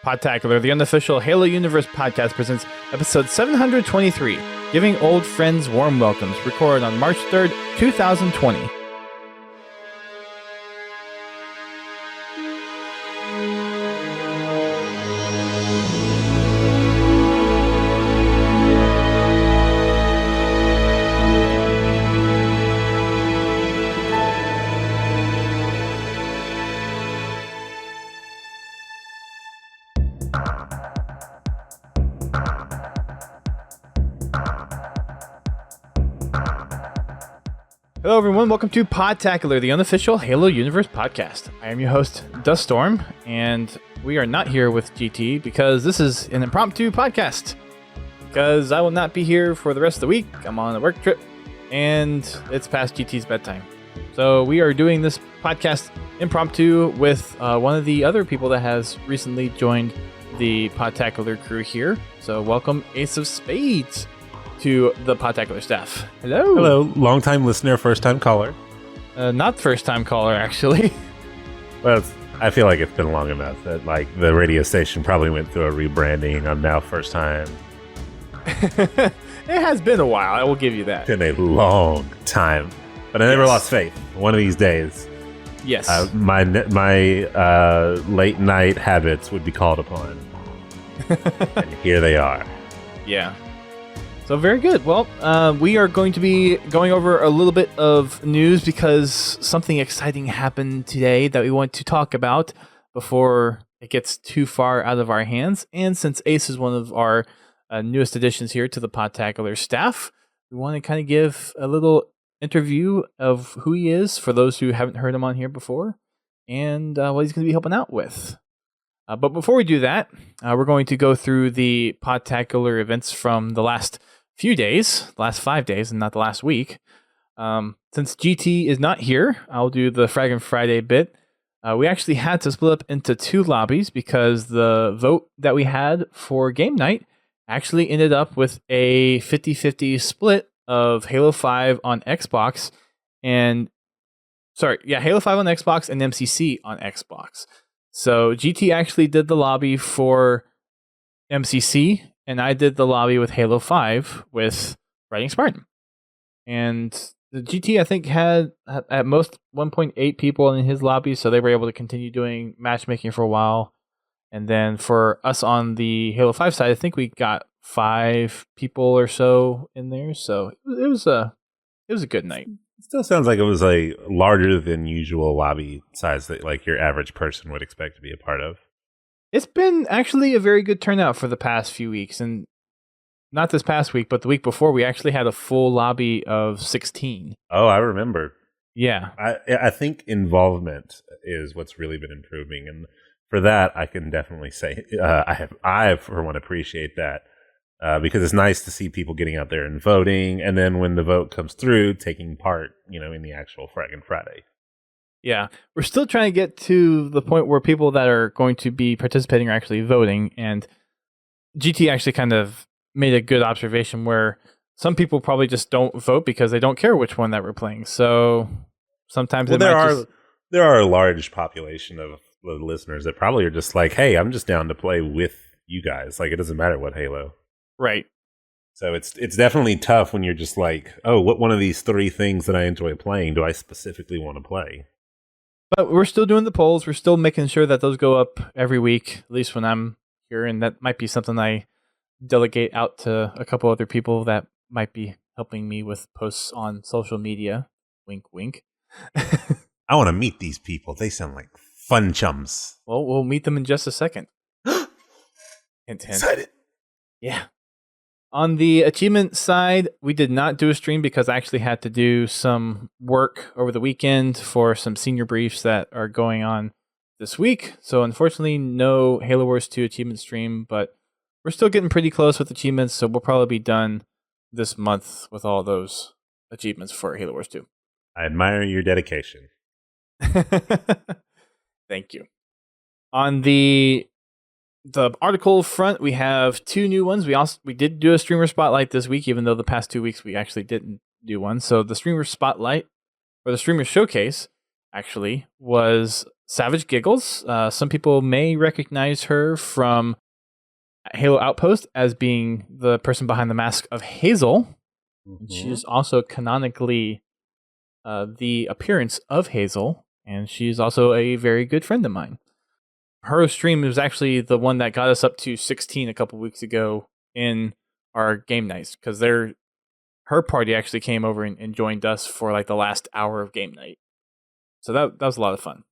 Podtacular, the unofficial Halo Universe podcast, presents episode 723, Giving Old Friends Warm Welcomes, recorded on March 3rd, 2020. Hello everyone, welcome to Podtacular, the unofficial Halo Universe podcast. I am your host, Duststorm, and we are not here with GT because this is an impromptu podcast. Because I will not be here for the rest of the week. I'm on a work trip, and it's past GT's bedtime. So we are doing this podcast impromptu with one of the other people that has recently joined the Podtacular crew here. So welcome Ace of Spades to the Podtacular staff. Hello. Hello, long-time listener, first-time caller. Not first-time caller, actually. Well, I feel like it's been long enough that like the radio station probably went through a rebranding. I'm now first-time. It has been a while, I will give you that. Been a long time, but I never lost faith. One of these days, yes, my late night habits would be called upon, and here they are. Yeah. So very good. Well, we are going to be going over a little bit of news because something exciting happened today that we want to talk about before it gets too far out of our hands. And since Ace is one of our newest additions here to the Podtacular staff, we want to kind of give a little interview of who he is for those who haven't heard him on here before and what he's going to be helping out with. But before we do that, we're going to go through the Podtacular events from the last few days, last 5 days, and not the last week. Since GT is not here, I'll do the Fraggin' Friday bit. We actually had to split up into two lobbies because the vote that we had for game night actually ended up with a 50-50 split of Halo 5 on Xbox and Halo 5 on Xbox and MCC on Xbox. So GT actually did the lobby for MCC, and I did the lobby with Halo 5 with Riding Spartan. And the GT, I think, had at most 1.8 people in his lobby, so they were able to continue doing matchmaking for a while. And then for us on the Halo 5 side, I think we got 5 people or so in there. So it was a good night. It still sounds like it was a larger than usual lobby size that like your average person would expect to be a part of. It's been actually a very good turnout for the past few weeks, and not this past week, but the week before, we actually had a full lobby of 16. Oh, I remember. Yeah. I think involvement is what's really been improving, and for that, I can definitely say I for one appreciate that because it's nice to see people getting out there and voting, and then when the vote comes through, taking part, in the actual Fraggin' Friday. Yeah, we're still trying to get to the point where people that are going to be participating are actually voting, and GT actually kind of made a good observation where some people probably just don't vote because they don't care which one that we're playing. So sometimes there are a large population of listeners that probably are just like, hey, I'm just down to play with you guys. Like, it doesn't matter what Halo. Right. So it's definitely tough when you're just like, oh, what one of these 3 things that I enjoy playing do I specifically want to play? But we're still doing the polls. We're still making sure that those go up every week, at least when I'm here. And that might be something I delegate out to a couple other people that might be helping me with posts on social media. Wink, wink. I want to meet these people. They sound like fun chums. Well, we'll meet them in just a second. Hint, hint. Excited. Yeah. On the achievement side, we did not do a stream because I actually had to do some work over the weekend for some senior briefs that are going on this week. So unfortunately, no Halo Wars 2 achievement stream, but we're still getting pretty close with achievements, so we'll probably be done this month with all those achievements for Halo Wars 2. I admire your dedication. Thank you. On the article front, we have 2 new ones. We did do a streamer spotlight this week, even though the past 2 weeks we actually didn't do one. So the streamer spotlight, or the streamer showcase, actually was Savage Giggles. Some people may recognize her from Halo Outpost as being the person behind the mask of Hazel. And she is also canonically the appearance of Hazel, and she's also a very good friend of mine. Her stream was actually the one that got us up to 16 a couple weeks ago in our game nights, because her party actually came over and joined us for like the last hour of game night. So that was a lot of fun.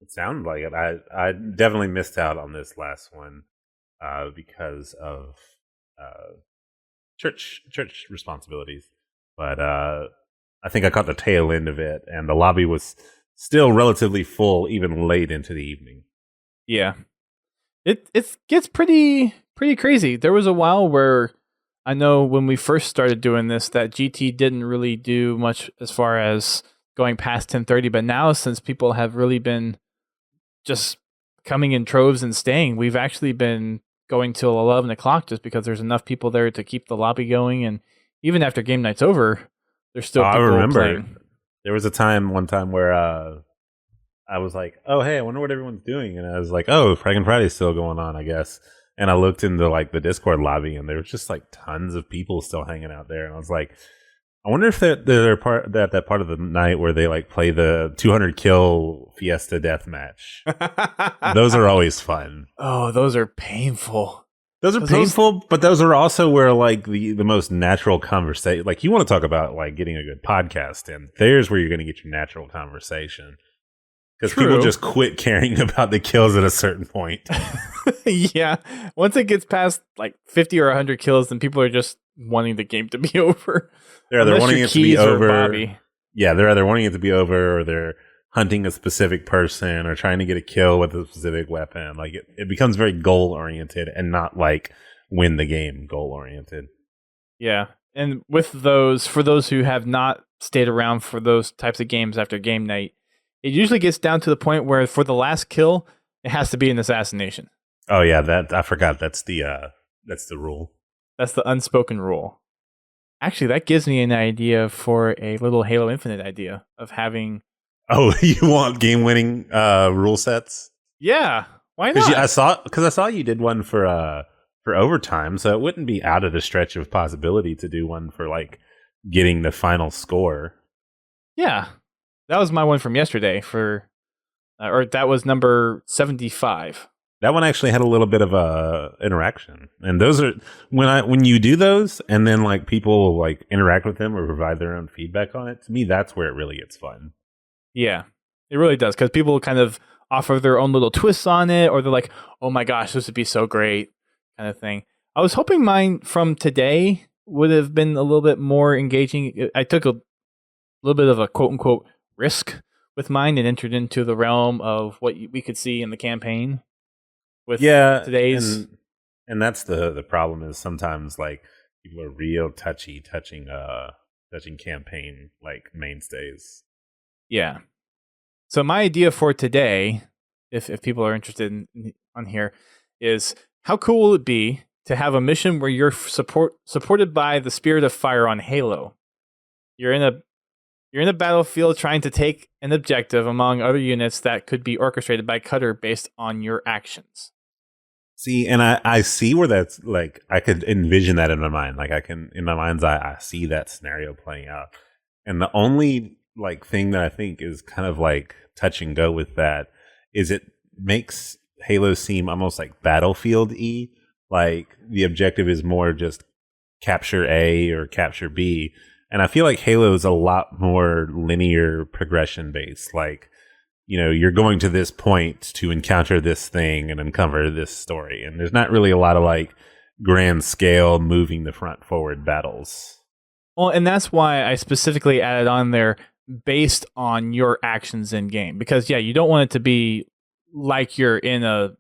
It sounded like it. I definitely missed out on this last one because of church responsibilities. But I think I caught the tail end of it, and the lobby was still relatively full even late into the evening. Yeah. It gets pretty crazy. There was a while where I know when we first started doing this that GT didn't really do much as far as going past 10:30, but now since people have really been just coming in troves and staying, we've actually been going till 11 o'clock just because there's enough people there to keep the lobby going, and even after game night's over, there's still people I remember playing. There was one time where I was like, oh, hey, I wonder what everyone's doing. And I was like, oh, Fraggin' Friday's still going on, I guess. And I looked into like the Discord lobby, and there was just like tons of people still hanging out there. And I was like, I wonder if they're that part of the night where they like play the 200 kill Fiesta death match. Those are always fun. Oh, those are painful. Those are painful, but those are also where like the most natural conversation. Like you want to talk about like getting a good podcast, and there's where you're going to get your natural conversation. Because people just quit caring about the kills at a certain point. Yeah. Once it gets past like 50 or 100 kills, then people are just wanting the game to be over. They're either wanting it to be over. Bobby. Yeah, they're either wanting it to be over, or they're hunting a specific person or trying to get a kill with a specific weapon. Like it becomes very goal oriented and not like win the game goal oriented. Yeah. And with those, for those who have not stayed around for those types of games after game night, it usually gets down to the point where for the last kill, it has to be an assassination. Oh yeah, that I forgot. That's the rule. That's the unspoken rule. Actually, that gives me an idea for a little Halo Infinite idea of having. Oh, you want game-winning rule sets? Yeah, why not? I saw you did one for overtime, so it wouldn't be out of the stretch of possibility to do one for like getting the final score. Yeah. That was my one from yesterday or that was number 75. That one actually had a little bit of a interaction, and those are when you do those, and then like people like interact with them or provide their own feedback on it. To me, that's where it really gets fun. Yeah, it really does, because people kind of offer their own little twists on it, or they're like, "Oh my gosh, this would be so great," kind of thing. I was hoping mine from today would have been a little bit more engaging. I took a little bit of a quote unquote risk with mine and entered into the realm of what we could see in the campaign with today's. And that's the problem is sometimes like people are real touching campaign like mainstays. Yeah. So my idea for today, if people are interested on here, is how cool will it be to have a mission where you're supported by the Spirit of Fire on Halo. You're in a battlefield trying to take an objective among other units that could be orchestrated by Cutter based on your actions. See, and I see where that's like, I could envision that in my mind. Like in my mind's eye, I see that scenario playing out. And the only like thing that I think is kind of like touch and go with that is it makes Halo seem almost like Battlefield-y. Like the objective is more just capture A or capture B. And I feel like Halo is a lot more linear progression based. Like, you know, you're going to this point to encounter this thing and uncover this story. And there's not really a lot of like grand scale moving the front forward battles. Well, and that's why I specifically added on there based on your actions in game. Because yeah, you don't want it to be like you're in a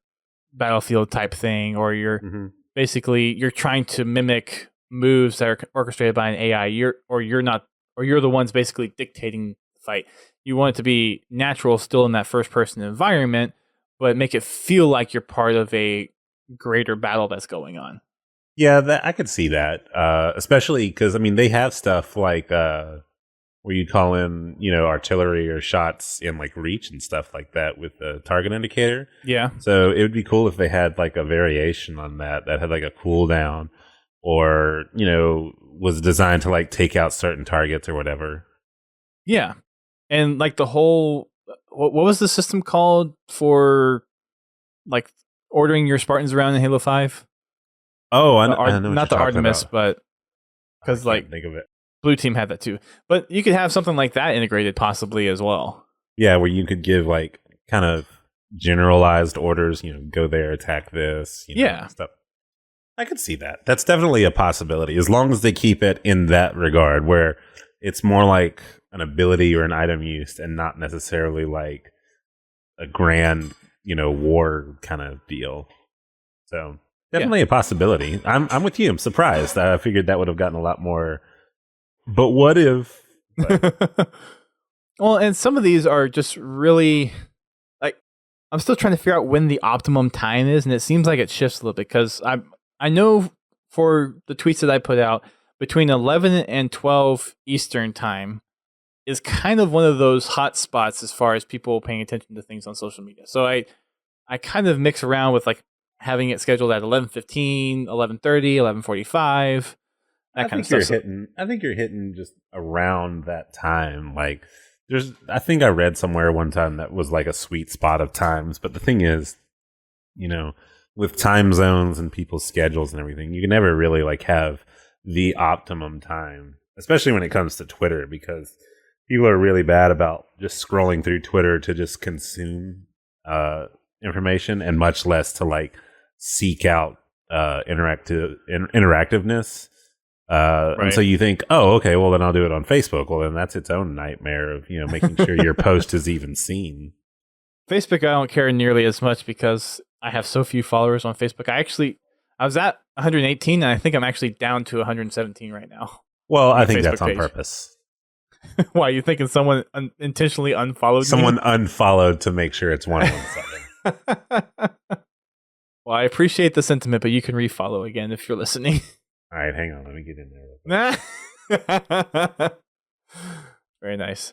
Battlefield type thing, or you're basically you're trying to mimic moves that are orchestrated by an AI. You're the ones basically dictating the fight. You want it to be natural, still in that first person environment, but make it feel like you're part of a greater battle that's going on. Yeah, I could see that, especially because I mean they have stuff like where you call in, artillery or shots in like reach and stuff like that with the target indicator. Yeah. So it would be cool if they had like a variation on that had like a cooldown, or was designed to like take out certain targets or whatever. Yeah, and like the whole what was the system called for like ordering your Spartans around in Halo 5? Oh, I know not the Artemis, about. but because like think of it. Blue Team had that too. But you could have something like that integrated possibly as well. Yeah, where you could give like kind of generalized orders, go there, attack this, stuff. I could see that. That's definitely a possibility, as long as they keep it in that regard, where it's more like an ability or an item used and not necessarily like a grand, war kind of deal. So definitely a possibility. I'm with you. I'm surprised. I figured that would have gotten a lot more. But what if? Well, and some of these are just really like, I'm still trying to figure out when the optimum time is, and it seems like it shifts a little bit, because I know for the tweets that I put out, between 11 and 12 Eastern time is kind of one of those hot spots as far as people paying attention to things on social media. So I kind of mix around with like having it scheduled at 11:15, 11:30, 11:45, that kind of stuff. I think you're hitting just around that time. Like I think I read somewhere one time that was like a sweet spot of times. But the thing is, with time zones and people's schedules and everything, you can never really like have the optimum time, especially when it comes to Twitter, because people are really bad about just scrolling through Twitter to just consume information, and much less to like seek out interactiveness. Right. And so you think, oh, okay, well then I'll do it on Facebook. Well, then that's its own nightmare of making sure your post is even seen. Facebook, I don't care nearly as much because I have so few followers on Facebook. I was at 118, and I think I'm actually down to 117 right now. Well, I think that's on purpose. Why, you thinking someone intentionally unfollowed Someone unfollowed to make sure it's 117. Well, I appreciate the sentiment, but you can refollow again if you're listening. All right, hang on. Let me get in there. Very nice.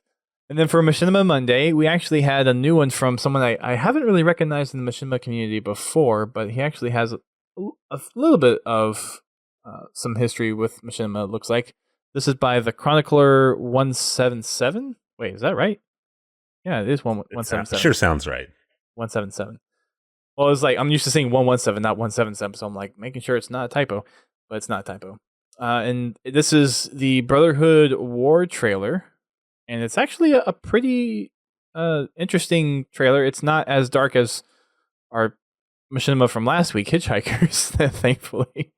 And then for Machinima Monday, we actually had a new one from someone I haven't really recognized in the Machinima community before, but he actually has a little bit of some history with Machinima, it looks like. This is by the Chronicler 177. Wait, is that right? Yeah, it is 177. Sure sounds right. 177. Well, it's like I'm used to saying 117, not 177, so I'm like making sure it's not a typo, but it's not a typo. And this is the Brotherhood War trailer, and it's actually a pretty interesting trailer. It's not as dark as our Machinima from last week, Hitchhikers, thankfully.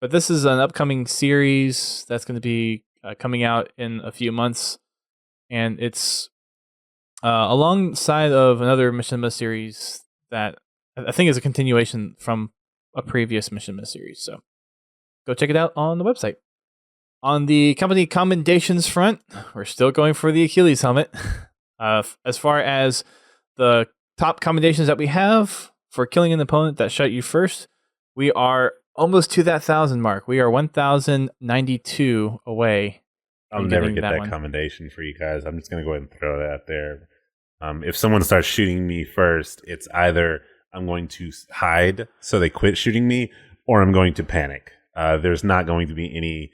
But this is an upcoming series that's going to be coming out in a few months, and it's alongside of another Machinima series that I think is a continuation from a previous Machinima series. So go check it out on the website. On the company commendations front, we're still going for the Achilles helmet. As far as the top commendations that we have for killing an opponent that shot you first, we are almost to that 1,000 mark. We are 1,092 away. I'll never get that commendation for you guys. I'm just going to go ahead and throw that out there. If someone starts shooting me first, it's either I'm going to hide so they quit shooting me, or I'm going to panic. There's not going to be any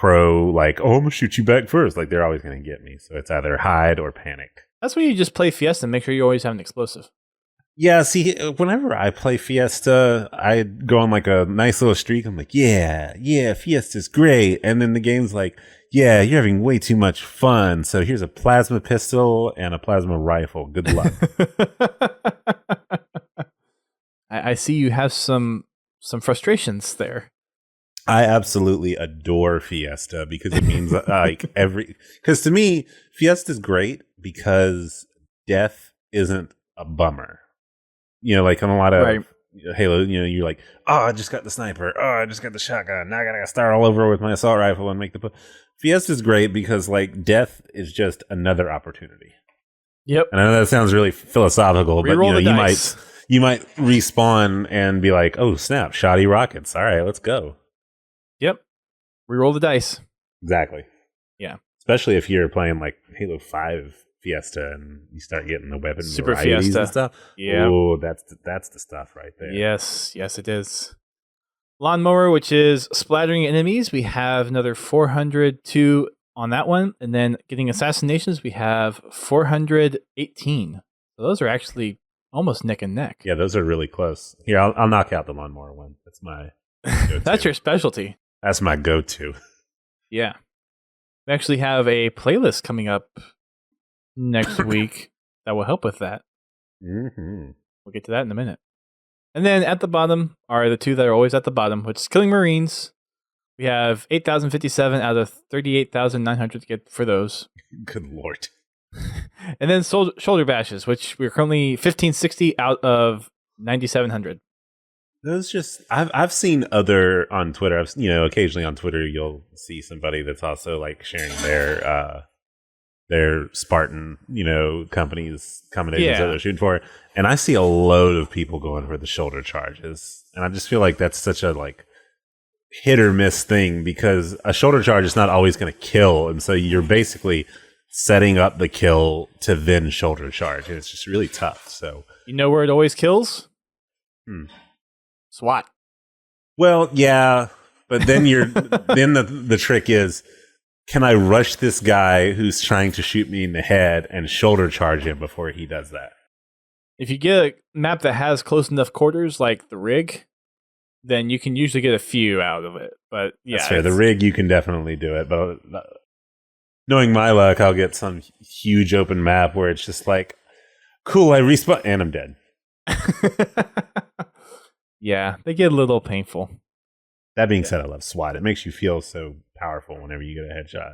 like, oh, I'm going to shoot you back first. Like, they're always going to get me. So it's either hide or panic. That's when you just play Fiesta and make sure you always have an explosive. Yeah, see, whenever I play Fiesta, I go on like a nice little streak. I'm like, yeah, Fiesta's great. And then the game's like, yeah, you're having way too much fun. So here's a plasma pistol and a plasma rifle. Good luck. I see you have some frustrations there. I absolutely adore Fiesta because it means like because to me, Fiesta's great because death isn't a bummer. Like on a lot of Halo, you're like, oh, I just got the sniper. Oh, I just got the shotgun. Now I gotta start all over with my assault rifle and make the. Fiesta's great because like death is just another opportunity. Yep. And I know that sounds really philosophical, but you might respawn and be like, oh snap, shoddy rockets. All right, let's go. Yep. Reroll the dice. Exactly. Yeah. especially if you're playing like Halo 5 Fiesta and you start getting the weapon Super varieties Fiesta and stuff. Yeah. Oh, that's the stuff right there. Yes, it is. Lawnmower, which is splattering enemies, we have another 402 on that one. And then getting assassinations, we have 418. So those are actually almost neck and neck. Yeah, those are really close. Here, I'll knock out the lawnmower one. That's my go-to. That's your specialty. That's my go-to. Yeah. We actually have a playlist coming up next week that will help with that. Mm-hmm. We'll get to that in a minute. And then at the bottom are the two that are always at the bottom, which is Killing Marines. We have 8,057 out of 38,900 to get for those. Good Lord. And then Shoulder Bashes, which we're currently 1,560 out of 9,700. Those just I've seen other on Twitter. Occasionally on Twitter you'll see somebody that's also like sharing their Spartan, companies combinations that they're shooting for. And I see a load of people going for the shoulder charges. And I just feel like that's such a like hit or miss thing because a shoulder charge is not always going to kill. And so you're basically setting up the kill to then shoulder charge. And it's just really tough. So you know where it always kills? SWAT. Well, yeah. But then then the trick is, can I rush this guy who's trying to shoot me in the head and shoulder charge him before he does that? If you get a map that has close enough quarters, like the rig, then you can usually get a few out of it. But yeah, that's fair. The rig, you can definitely do it. But knowing my luck, I'll get some huge open map where it's just like, cool, I respawn, and I'm dead. Yeah, they get a little painful. That being said, I love SWAT. It makes you feel so powerful whenever you get a headshot.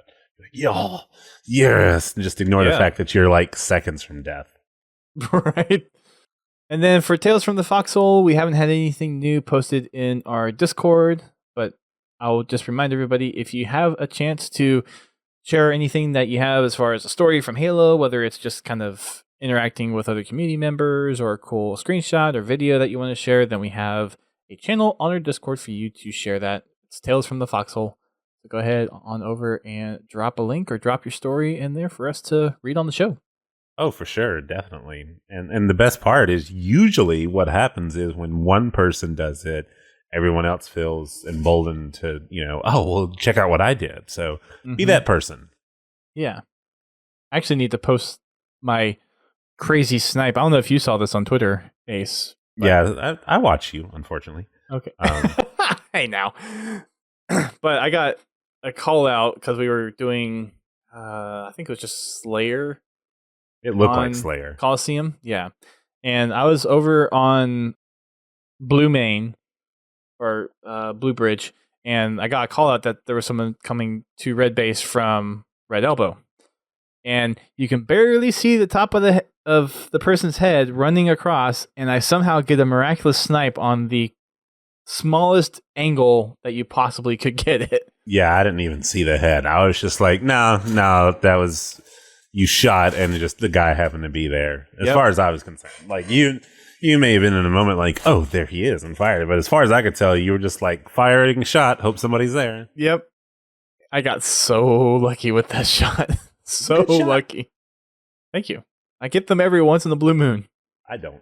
You're like, yes. And just ignore the fact that you're like seconds from death. Right. And then for Tales from the Foxhole, we haven't had anything new posted in our Discord, but I'll just remind everybody, if you have a chance to share anything that you have as far as a story from Halo, whether it's just kind of interacting with other community members or a cool screenshot or video that you want to share, then we have a channel on our Discord for you to share that. It's Tales from the Foxhole. So go ahead on over and drop a link or drop your story in there for us to read on the show. Oh, for sure, definitely. And the best part is usually what happens is when one person does it, everyone else feels emboldened to, check out what I did. So be that person. Yeah. I actually need to post my crazy snipe. I don't know if you saw this on Twitter, Ace. Yeah, I watch you, unfortunately. Okay. Hey, now. But I got a call out because we were doing, I think it was just Slayer. It looked like Slayer. Coliseum, yeah. And I was over on Blue Main, or Blue Bridge, and I got a call out that there was someone coming to Red Base from Red Elbow. And you can barely see the top of the person's head running across, and I somehow get a miraculous snipe on the smallest angle that you possibly could get it. Yeah, I didn't even see the head. I was just like, no, that was, you shot and just the guy happened to be there. As far as I was concerned. Like you may have been in a moment like, oh, there he is and fired. But as far as I could tell, you were just like firing a shot, hope somebody's there. Yep. I got so lucky with that shot. So lucky. Thank you. I get them every once in the blue moon. I don't.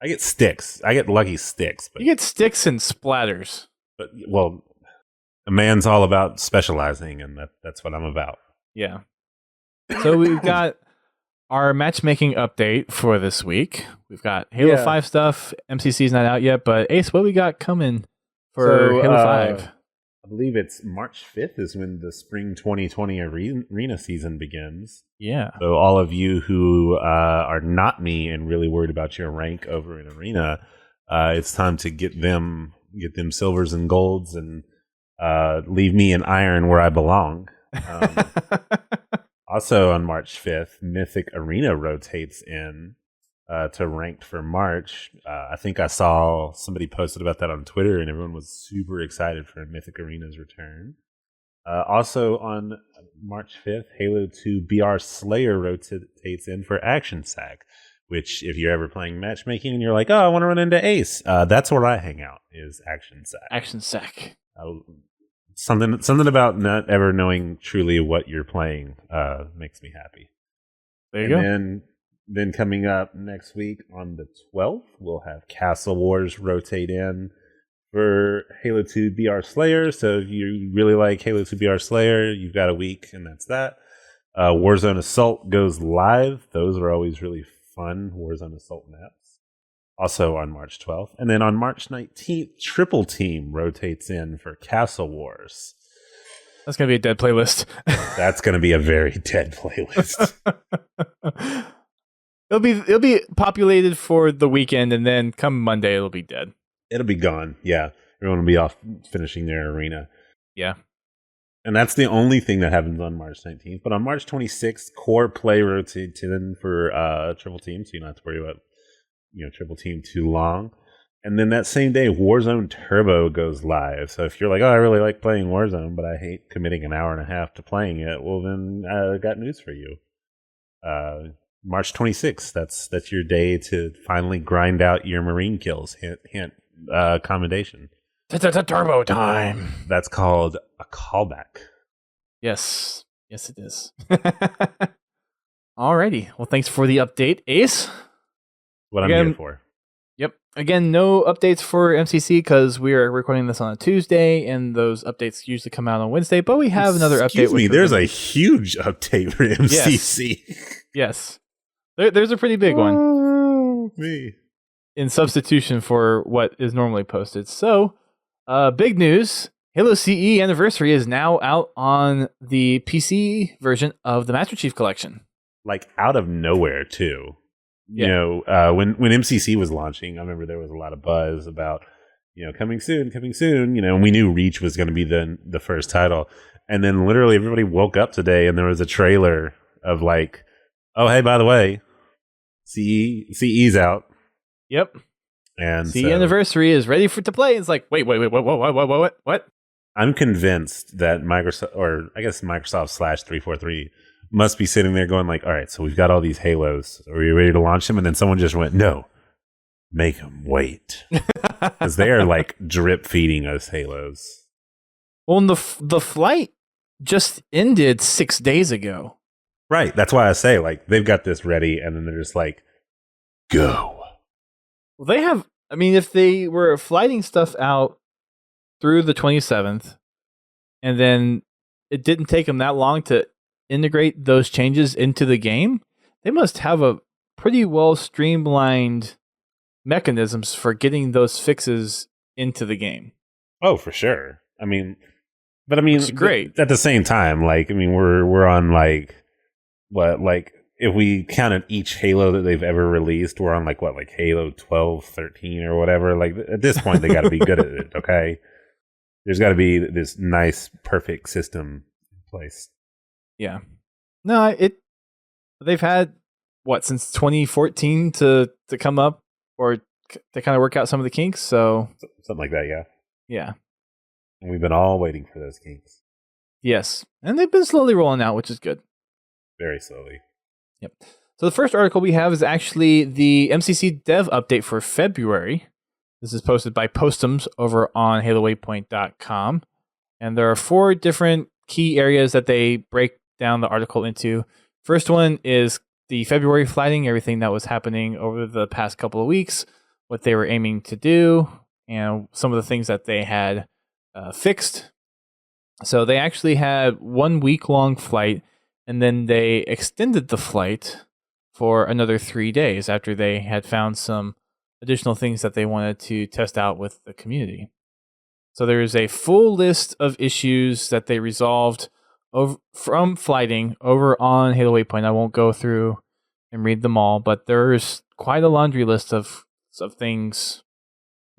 I get sticks. I get lucky sticks. But, you get sticks and splatters. But well, a man's all about specializing, and that's what I'm about. Yeah. So we've got our matchmaking update for this week. We've got Halo 5 stuff. MCC's not out yet, but Ace, what we got coming for Halo 5? I believe it's March 5th is when the spring 2020 arena season begins. Yeah. So all of you who are not me and really worried about your rank over in arena, it's time to get them silvers and golds and leave me in iron where I belong. Also on March 5th, Mythic Arena rotates in to ranked for March. I think I saw somebody posted about that on Twitter, and everyone was super excited for Mythic Arena's return. Also on March 5th, Halo 2 BR Slayer rotates in for Action Sack, which if you're ever playing matchmaking and you're like, oh, I want to run into Ace, that's where I hang out, is Action Sack. Action Sack. something about not ever knowing truly what you're playing makes me happy. There you go. And then coming up next week on the 12th, we'll have Castle Wars rotate in for Halo 2 BR Slayer. So if you really like Halo 2 BR Slayer, you've got a week, and that's that. Warzone Assault goes live. Those are always really fun Warzone Assault maps. Also on March 12th. And then on March 19th, Triple Team rotates in for Castle Wars. That's going to be a dead playlist. That's going to be a very dead playlist. It'll be populated for the weekend, and then come Monday, it'll be dead. It'll be gone. Yeah. Everyone will be off finishing their arena. Yeah. And that's the only thing that happens on March 19th. But on March 26th, core play rotates in for Triple Team, so you don't have to worry about Triple Team too long. And then that same day, Warzone Turbo goes live. So if you're like, oh, I really like playing Warzone, but I hate committing an hour and a half to playing it, well, then I got news for you. March 26th, that's your day to finally grind out your Marine kills. Hint, commendation. Turbo time. That's called a callback. Yes. Yes, it is. Alrighty. Well, thanks for the update, Ace. What I'm here for. Yep. Again, no updates for MCC because we are recording this on a Tuesday, and those updates usually come out on Wednesday. But we have another update. Excuse me, there's a huge update for MCC. Yes. There's a pretty big one. Me. In substitution for what is normally posted. So, big news. Halo CE Anniversary is now out on the PC version of the Master Chief Collection. Like out of nowhere, too. Yeah. When MCC was launching, I remember there was a lot of buzz about, coming soon, and we knew Reach was going to be the first title. And then literally everybody woke up today and there was a trailer of like, oh, hey, by the way, CE's out. Yep. And CE Anniversary is ready to play. It's like, wait, what? I'm convinced that Microsoft / 343 must be sitting there going like, all right, so we've got all these Halos. Are we ready to launch them? And then someone just went, no, make them wait. Because they are like drip feeding us Halos. Well, and the flight just ended 6 days ago. Right. That's why I say like they've got this ready and then they're just like, go. Well, they have, if they were flighting stuff out through the 27th and then it didn't take them that long to integrate those changes into the game, they must have a pretty well streamlined mechanisms for getting those fixes into the game. Oh, for sure. It's great. At the same time, we're on if we counted each Halo that they've ever released, we're on Halo 12, 13 or whatever. Like at this point, they got to be good at it. Okay, there's got to be this nice, perfect system in place. Yeah. No, they've had since 2014 to come up or to kind of work out some of the kinks. So something like that. Yeah. Yeah. And we've been all waiting for those kinks. Yes. And they've been slowly rolling out, which is good. Very slowly. Yep. So the first article we have is actually the MCC dev update for February. This is posted by Postums over on HaloWaypoint.com. And there are 4 different key areas that they break down the article into. First one is the February flighting, everything that was happening over the past couple of weeks, what they were aiming to do, and some of the things that they had fixed. So they actually had 1 week-long flight, and then they extended the flight for another 3 days after they had found some additional things that they wanted to test out with the community. So there is a full list of issues that they resolved from flighting over on Halo Waypoint. I won't go through and read them all, but there's quite a laundry list of things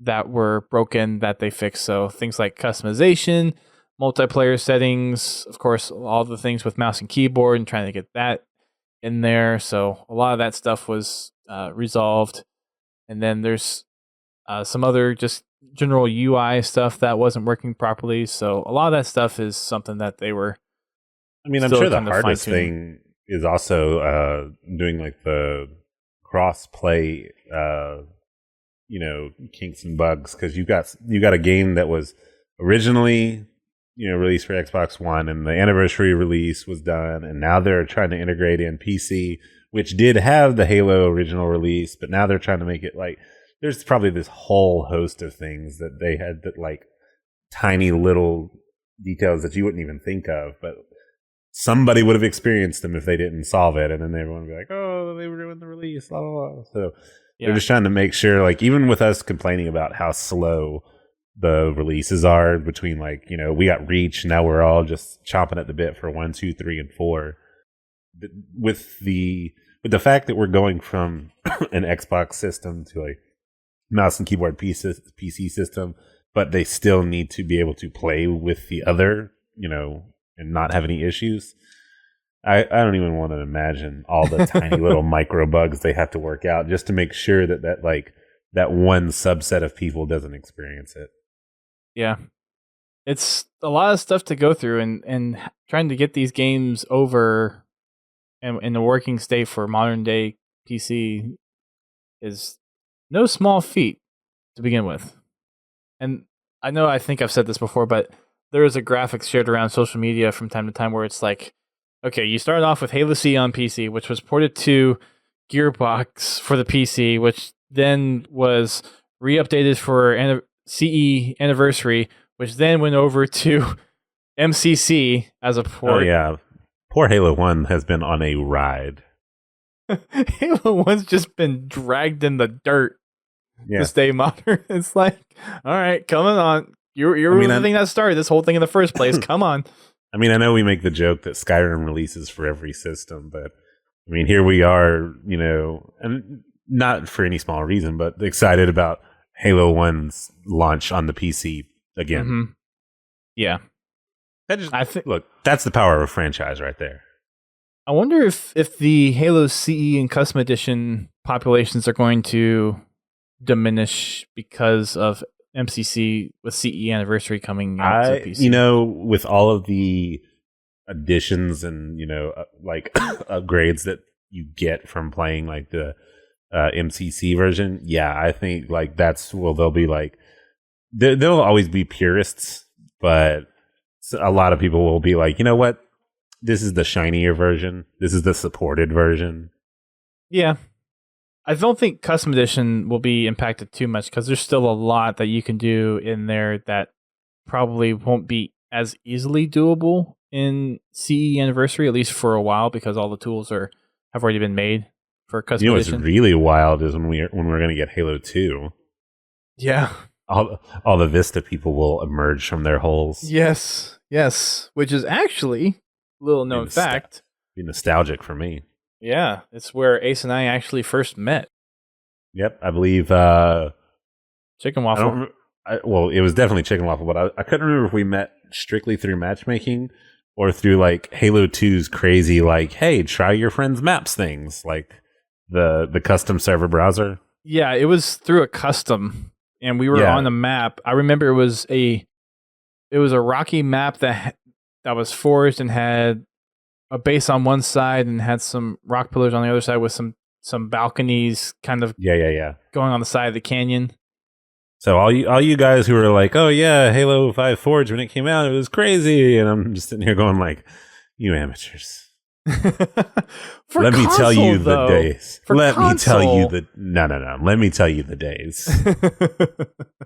that were broken that they fixed. So things like customization, multiplayer settings, of course, all the things with mouse and keyboard and trying to get that in there. So a lot of that stuff was resolved. And then there's some other just general UI stuff that wasn't working properly. So a lot of that stuff is something that they were I'm sure the hardest thing is also doing the cross play kinks and bugs, because you got a game that was originally released for Xbox One, and the anniversary release was done, and now they're trying to integrate in PC, which did have the Halo original release, but now they're trying to make it like there's probably this whole host of things that they had that like tiny little details that you wouldn't even think of, but somebody would have experienced them if they didn't solve it, and then everyone would be like, "Oh, they ruined the release." Blah, blah, blah. So they're just trying to make sure, like, even with us complaining about how slow the releases are between, like, we got Reach, now we're all just chomping at the bit for 1, 2, 3, and 4. With the fact that we're going from an Xbox system to a mouse and keyboard PC system, but they still need to be able to play with the other, and not have any issues. I don't even want to imagine all the tiny little micro bugs they have to work out just to make sure that one subset of people doesn't experience it. Yeah. It's a lot of stuff to go through, and trying to get these games over and in the working state for modern day PC is no small feat to begin with. And I think I've said this before, but there is a graphic shared around social media from time to time where it's like, okay, you started off with Halo C on PC, which was ported to Gearbox for the PC, which then was re-updated for CE Anniversary, which then went over to MCC as a port. Oh, yeah. Poor Halo 1 has been on a ride. Halo 1's just been dragged in the dirt to stay modern. It's like, all right, coming on. You're the thing that started this whole thing in the first place. Come on. I mean, I know we make the joke that Skyrim releases for every system, but I mean, here we are, and not for any small reason, but excited about Halo 1's launch on the PC again. Mm-hmm. Yeah. Look, that's the power of a franchise right there. I wonder if the Halo CE and Custom Edition populations are going to diminish because of MCC with CE Anniversary coming out to PC. With all of the additions and, like upgrades that you get from playing like the MCC version, I think like they'll be like, there'll always be purists, but a lot of people will be like, you know what? This is the shinier version. This is the supported version. Yeah. I don't think Custom Edition will be impacted too much because there's still a lot that you can do in there that probably won't be as easily doable in CE Anniversary, at least for a while, because all the tools have already been made for Custom Edition. What's really wild is when we're going to get Halo 2. Yeah. All the Vista people will emerge from their holes. Yes, which is actually a little known fact. Be nostalgic for me. Yeah, it's where Ace and I actually first met. Yep, I believe Chicken Waffle. It was definitely Chicken Waffle, but I couldn't remember if we met strictly through matchmaking or through like Halo 2's crazy like, hey, try your friend's maps things, like the custom server browser. Yeah, it was through a custom, and we were on the map. I remember it was a rocky map that was forged and had a base on one side and had some rock pillars on the other side with some balconies kind of going on the side of the canyon. So all you guys who were like, oh yeah, Halo 5 Forge when it came out, it was crazy, and I'm just sitting here going like, you amateurs. Let me tell you the days. Let me tell you the days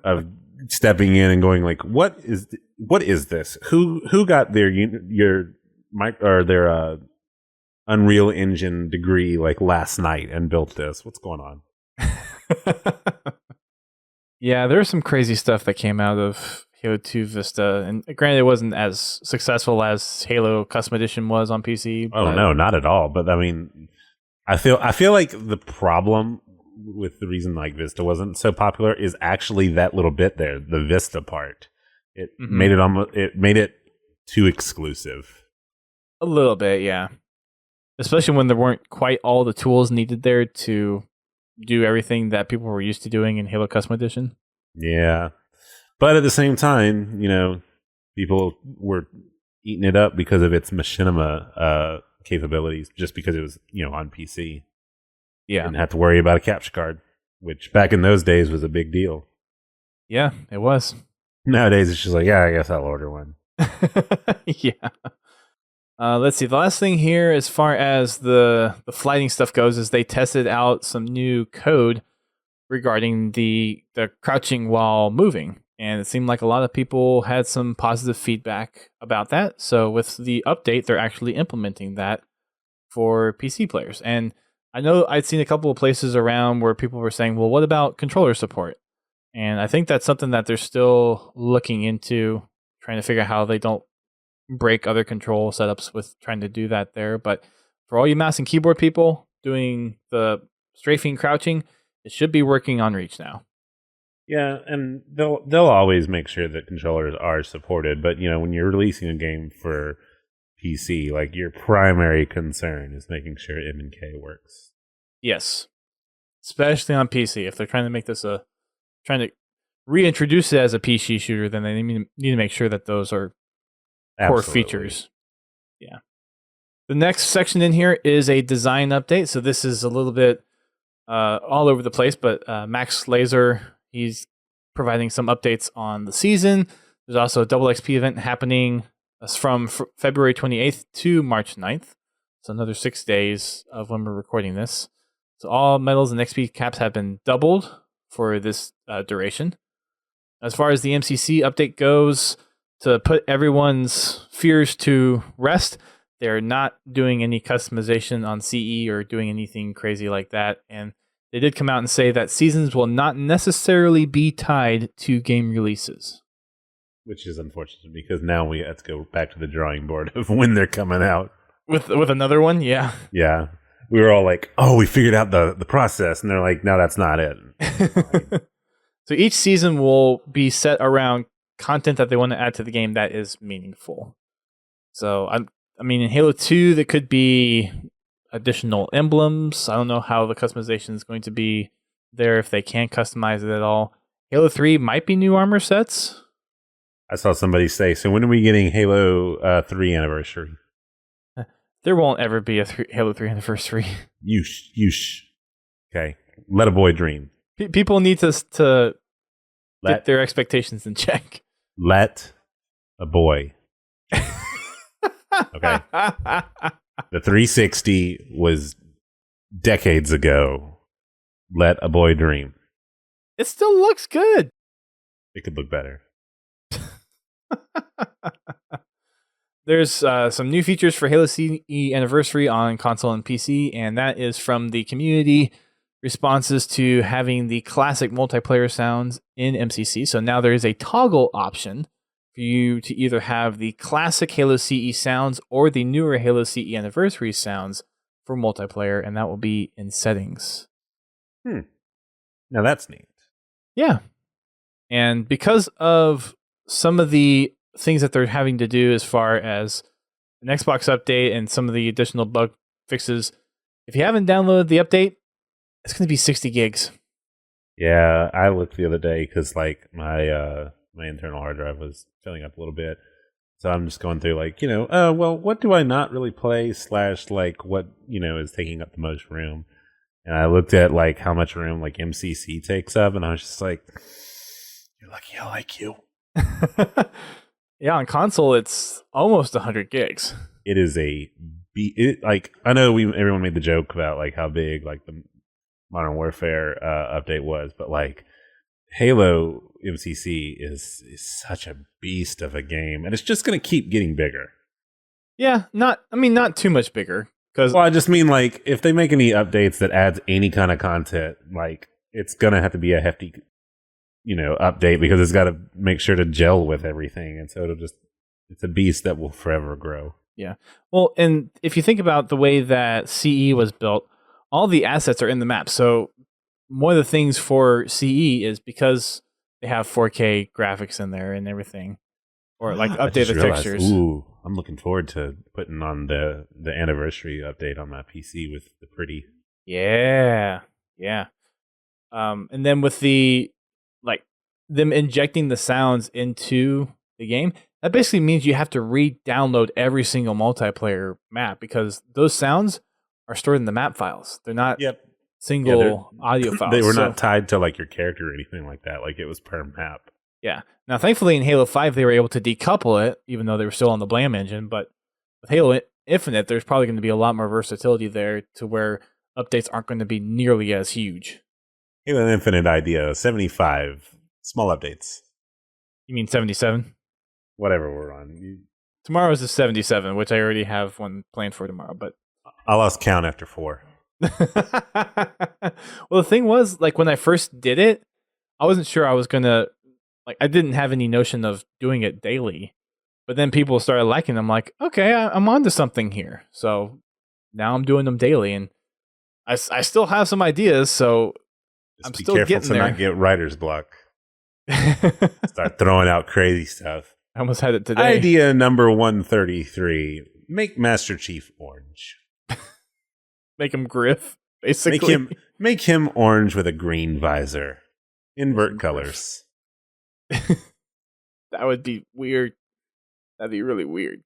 of stepping in and going like, what is this? Who got their Unreal Engine degree like last night and built this? What's going on? Yeah, there's some crazy stuff that came out of Halo 2 Vista, and granted, it wasn't as successful as Halo Custom Edition was on PC. Oh no, not at all. But I mean, I feel like the problem with the reason like Vista wasn't so popular is actually that little bit there, the Vista part. It made it too exclusive. A little bit, yeah. Especially when there weren't quite all the tools needed there to do everything that people were used to doing in Halo Custom Edition. Yeah. But at the same time, people were eating it up because of its machinima capabilities, just because it was, on PC. Yeah. Didn't have to worry about a capture card, which back in those days was a big deal. Yeah, it was. Nowadays, it's just like, I guess I'll order one. Yeah. Let's see. The last thing here, as far as the flighting stuff goes, is they tested out some new code regarding the crouching while moving, and it seemed like a lot of people had some positive feedback about that. So with the update, they're actually implementing that for PC players. And I know I'd seen a couple of places around where people were saying, "Well, what about controller support?" And I think that's something that they're still looking into, trying to figure out how they don't break other control setups with trying to do that there. But for all you mouse and keyboard people doing the strafing crouching, it should be working on Reach now. Yeah, and they'll always make sure that controllers are supported. But when you're releasing a game for PC, like your primary concern is making sure M and K works. Yes, especially on PC. If they're trying to make this trying to reintroduce it as a PC shooter, then they need to make sure that those are core features. Yeah. The next section in here is a design update. So this is a little bit all over the place, but Max Laser, he's providing some updates on the season. There's also a double XP event happening from February 28th to March 9th. So another 6 days of when we're recording this. So all medals and XP caps have been doubled for this duration. As far as the MCC update goes, to put everyone's fears to rest, they're not doing any customization on CE or doing anything crazy like that. And they did come out and say that seasons will not necessarily be tied to game releases. Which is unfortunate because now we have to go back to the drawing board of when they're coming out. With another one, yeah. Yeah. We were all like, oh, we figured out the process. And they're like, no, that's not it. So each season will be set around content that they want to add to the game that is meaningful. So, I mean, in Halo 2, there could be additional emblems. I don't know how the customization is going to be there, if they can customize it at all. Halo 3 might be new armor sets. I saw somebody say, so when are we getting Halo 3 anniversary? There won't ever be a Halo 3 anniversary. Yoush. Okay. Let a boy dream. People need to get their expectations in check. Let a boy. Okay. The 360 was decades ago. Let a boy dream. It still looks good. It could look better. There's some new features for Halo CE Anniversary on console and PC, and that is from the community responses to having the classic multiplayer sounds in MCC. So now there is a toggle option for you to either have the classic Halo CE sounds or the newer Halo CE Anniversary sounds for multiplayer, and that will be in settings. Now that's neat. Yeah. And because of some of the things that they're having to do as far as an Xbox update and some of the additional bug fixes, if you haven't downloaded the update, it's going to be 60 gigs. Yeah, I looked the other day because like my internal hard drive was filling up a little bit. So I'm just going through like, well, what do I not really play / like what, is taking up the most room. And I looked at like how much room like MCC takes up, and I was just like, you're lucky I like you. Yeah, on console it's almost 100 gigs. It is like I know everyone made the joke about like how big like the Modern Warfare update was, but like Halo MCC is such a beast of a game, and it's just going to keep getting bigger. Yeah, not too much bigger. Well, I just mean like if they make any updates that adds any kind of content, like it's gonna have to be a hefty, update because it's got to make sure to gel with everything, and so it's a beast that will forever grow. Yeah. Well, and if you think about the way that CE was built, all the assets are in the map. So one of the things for CE is because they have 4K graphics in there and everything, or like update the textures. Ooh, I'm looking forward to putting on the anniversary update on my PC with the pretty. Yeah. And then with the them injecting the sounds into the game, that basically means you have to re-download every single multiplayer map because those sounds are stored in the map files. They're not single audio files. They were not tied to like your character or anything like that. Like it was per map. Yeah. Now, thankfully, in Halo 5, they were able to decouple it, even though they were still on the Blam engine. But with Halo Infinite, there's probably going to be a lot more versatility there to where updates aren't going to be nearly as huge. Halo Infinite idea, 75 small updates. You mean 77? Whatever we're on. Tomorrow's the 77, which I already have one planned for tomorrow. But I lost count after 4. Well, the thing was, like, when I first did it, I wasn't sure I was going to, like, I didn't have any notion of doing it daily. But then people started liking them. I'm like, okay, I'm onto something here. So now I'm doing them daily. And I still have some ideas, so Just I'm be still careful getting to there. not get writer's block. Start throwing out crazy stuff. I almost had it today. Idea number 133. Make Master Chief orange. Make him Griff, basically. Make him orange with a green visor. Invert colors. That would be weird. That'd be really weird.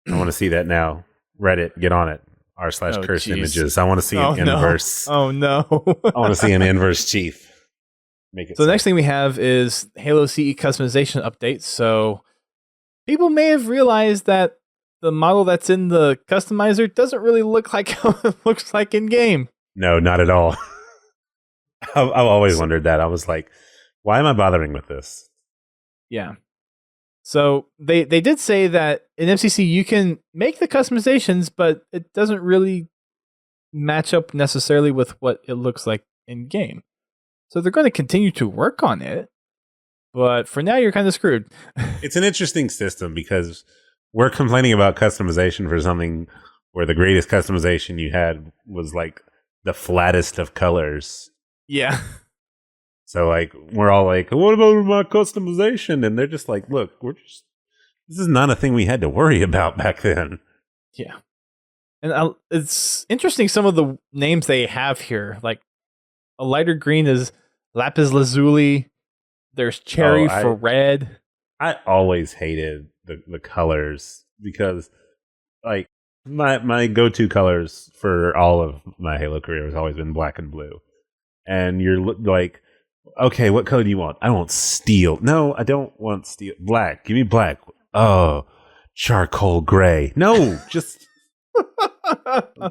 I want to see that now. Reddit, get on it. r/curse images. I want to see an inverse. Oh no. I want to see an inverse chief. Make it so the next thing we have is Halo CE customization updates. So people may have realized that the model that's in the customizer doesn't really look like how it looks like in game. No, not at all. I've always wondered that. I was like, why am I bothering with this? Yeah. So they did say that in MCC you can make the customizations, but it doesn't really match up necessarily with what it looks like in game. So they're going to continue to work on it, but for now you're kind of screwed. It's an interesting system because we're complaining about customization for something where the greatest customization you had was like the flattest of colors. Yeah. So like we're all like, what about my customization? And they're just like, look, this is not a thing we had to worry about back then. Yeah. And it's interesting some of the names they have here. Like a lighter green is lapis lazuli. There's cherry for red. I always hated the colors because like my go-to colors for all of my Halo career has always been black and blue. And you're like, okay, what color do you want? I want steel. No, I don't want steel. Black. Give me black. Oh, charcoal gray. No, just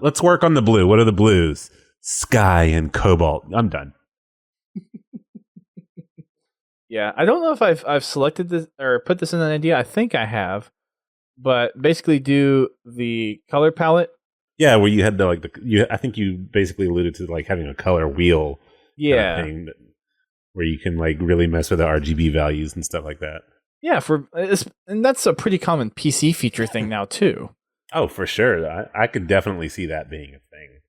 let's work on the blue. What are the blues? Sky and cobalt. I'm done. Yeah, I don't know if I've selected this or put this in an idea. I think I have, but basically do the color palette. Yeah, where you had I think you basically alluded to like having a color wheel. Yeah. Kind of thing where you can like really mess with the RGB values and stuff like that. Yeah, and that's a pretty common PC feature thing now too. Oh, for sure. I could definitely see that being a thing.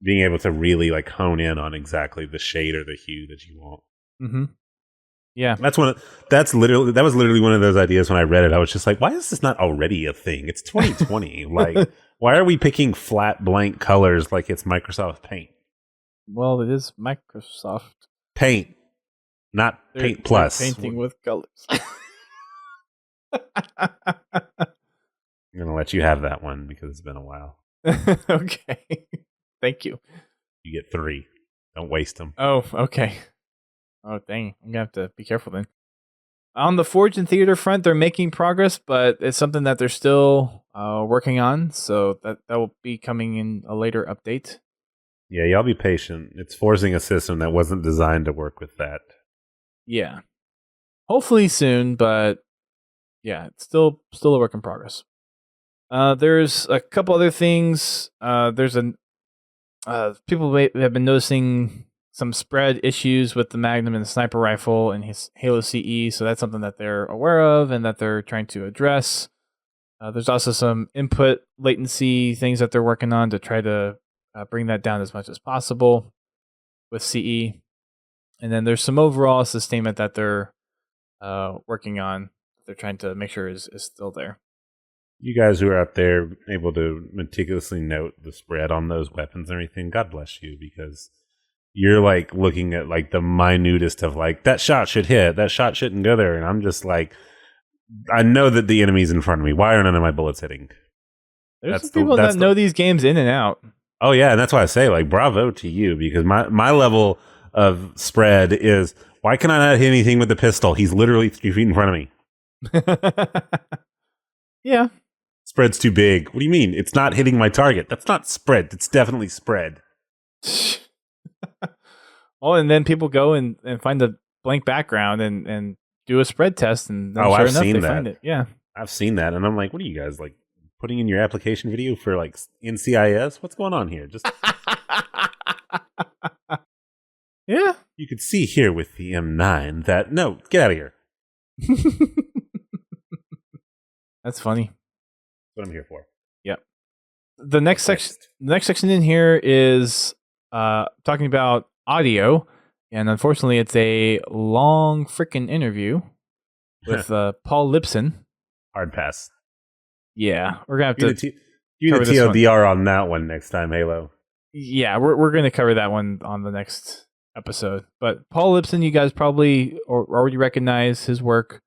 Being able to really like hone in on exactly the shade or the hue that you want. Mm-hmm. Yeah, that was literally one of those ideas when I read it. I was just like, why is this not already a thing? It's 2020. Like, why are we picking flat blank colors like it's Microsoft Paint? Well, it is Microsoft Paint, not Paint Plus. Painting with colors. I'm going to let you have that one because it's been a while. Okay. Thank you. You get 3. Don't waste them. Oh, okay. Oh, dang. I'm going to have to be careful then. On the Forge and Theater front, they're making progress, but it's something that they're still working on. So that will be coming in a later update. Yeah, y'all be patient. It's forcing a system that wasn't designed to work with that. Yeah. Hopefully soon, but yeah, it's still a work in progress. There's a couple other things. There's people have been noticing some spread issues with the Magnum and the sniper rifle in his Halo CE, so that's something that they're aware of and that they're trying to address. There's also some input latency things that they're working on to try to bring that down as much as possible with CE. And then there's some overall sustainment that they're working on. They're trying to make sure is still there. You guys who are out there able to meticulously note the spread on those weapons and everything, God bless you, because you're like looking at like the minutest of like, that shot should hit, that shot shouldn't go there. And I'm just like, I know that the enemy's in front of me. Why are none of my bullets hitting? There's some people that know these games in and out. Oh yeah, and that's why I say like bravo to you, because my level of spread is Why can I not hit anything with the pistol? He's literally 3 feet in front of me. Yeah. Spread's too big. What do you mean? It's not hitting my target. That's not spread. It's definitely spread. Oh, and then people go and find a blank background and do a spread test, and then sure I've enough, seen they that. find it. Yeah. I've seen that, and I'm like, what are you guys like putting in your application video for like NCIS? What's going on here? Just Yeah. you could see here with the M9 that no, get out of here. That's funny. That's what I'm here for. Yep. The next section in here is talking about audio, and unfortunately, it's a long freaking interview with Paul Lipson. Hard pass. Yeah, we're gonna have Do to the TLDR on that one next time, Halo. Yeah, we're gonna cover that one on the next episode. But Paul Lipson, you guys probably already recognize his work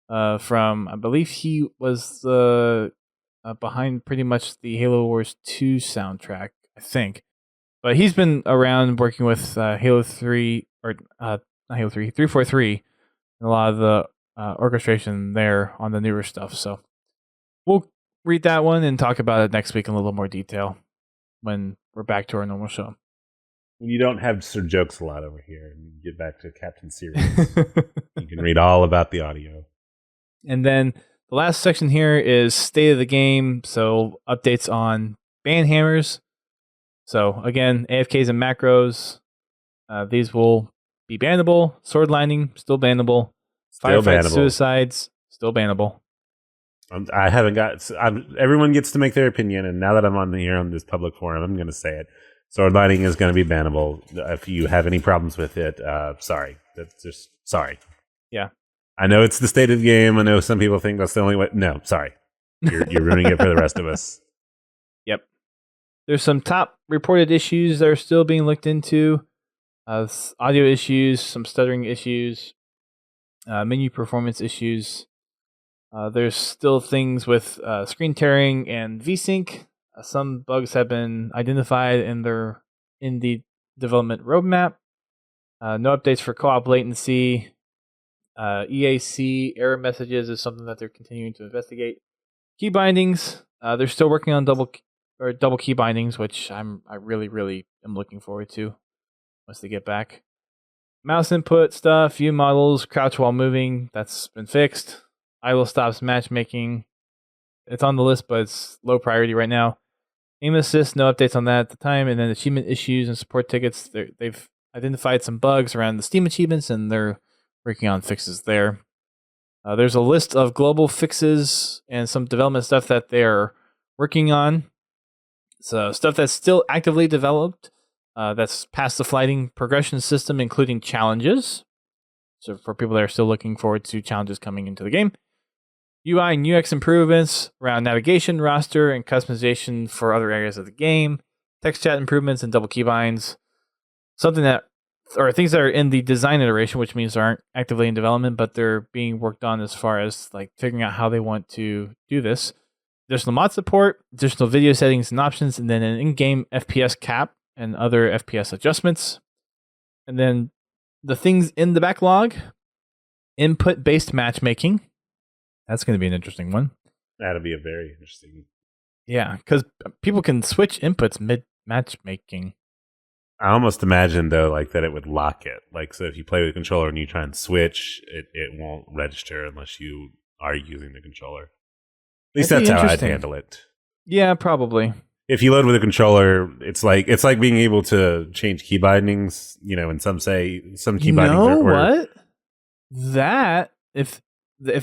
from. I believe he was behind pretty much the Halo Wars 2 soundtrack, I think. But he's been around working with Halo 3, or not Halo 3, 343, and a lot of the orchestration there on the newer stuff. So we'll read that one and talk about it next week in a little more detail when we're back to our normal show. When you don't have Sir Jokes a lot over here and you get back to Captain Series, you can read all about the audio. And then the last section here is state of the game. So updates on banhammers. So again, AFKs and macros. These will be bannable. Sword lining, still bannable. Firefight suicides, still bannable. I haven't got... everyone gets to make their opinion, and now that I'm on here on this public forum, I'm going to say it. Sword lining is going to be bannable. If you have any problems with it, sorry. That's just... Sorry. Yeah. I know it's the state of the game. I know some people think that's the only way. No, sorry. You're ruining it for the rest of us. Yep. There's some top reported issues that are still being looked into. Audio issues, some stuttering issues, menu performance issues. There's still things with screen tearing and VSync. Some bugs have been identified in the development roadmap. No updates for co-op latency. EAC error messages is something that they're continuing to investigate. Key bindings, they're still working on double key bindings, which I really am looking forward to once they get back. Mouse input stuff, view models, crouch while moving, that's been fixed. Idle stops matchmaking. It's on the list, but it's low priority right now. Aim assist, no updates on that at the time. And then achievement issues and support tickets, they've identified some bugs around the Steam achievements, and they're working on fixes there. There's a list of global fixes and some development stuff that they're working on. So stuff that's still actively developed, that's past the flighting progression system, including challenges. So for people that are still looking forward to challenges coming into the game. UI and UX improvements around navigation, roster, and customization for other areas of the game. Text chat improvements and double keybinds. Things that are in the design iteration, which means they aren't actively in development, but they're being worked on as far as like figuring out how they want to do this. Additional mod support, additional video settings and options, and then an in-game FPS cap and other FPS adjustments. And then the things in the backlog, input-based matchmaking. That's going to be an interesting one. That'll be a very interesting. Yeah, because people can switch inputs mid-matchmaking. I almost imagine, though, like that it would lock it. Like, so if you play with a controller and you try and switch, it won't register unless you are using the controller. At least that's how I'd handle it. Yeah, probably. If you load with a controller, it's like being able to change key bindings. You know, and some key bindings what? That if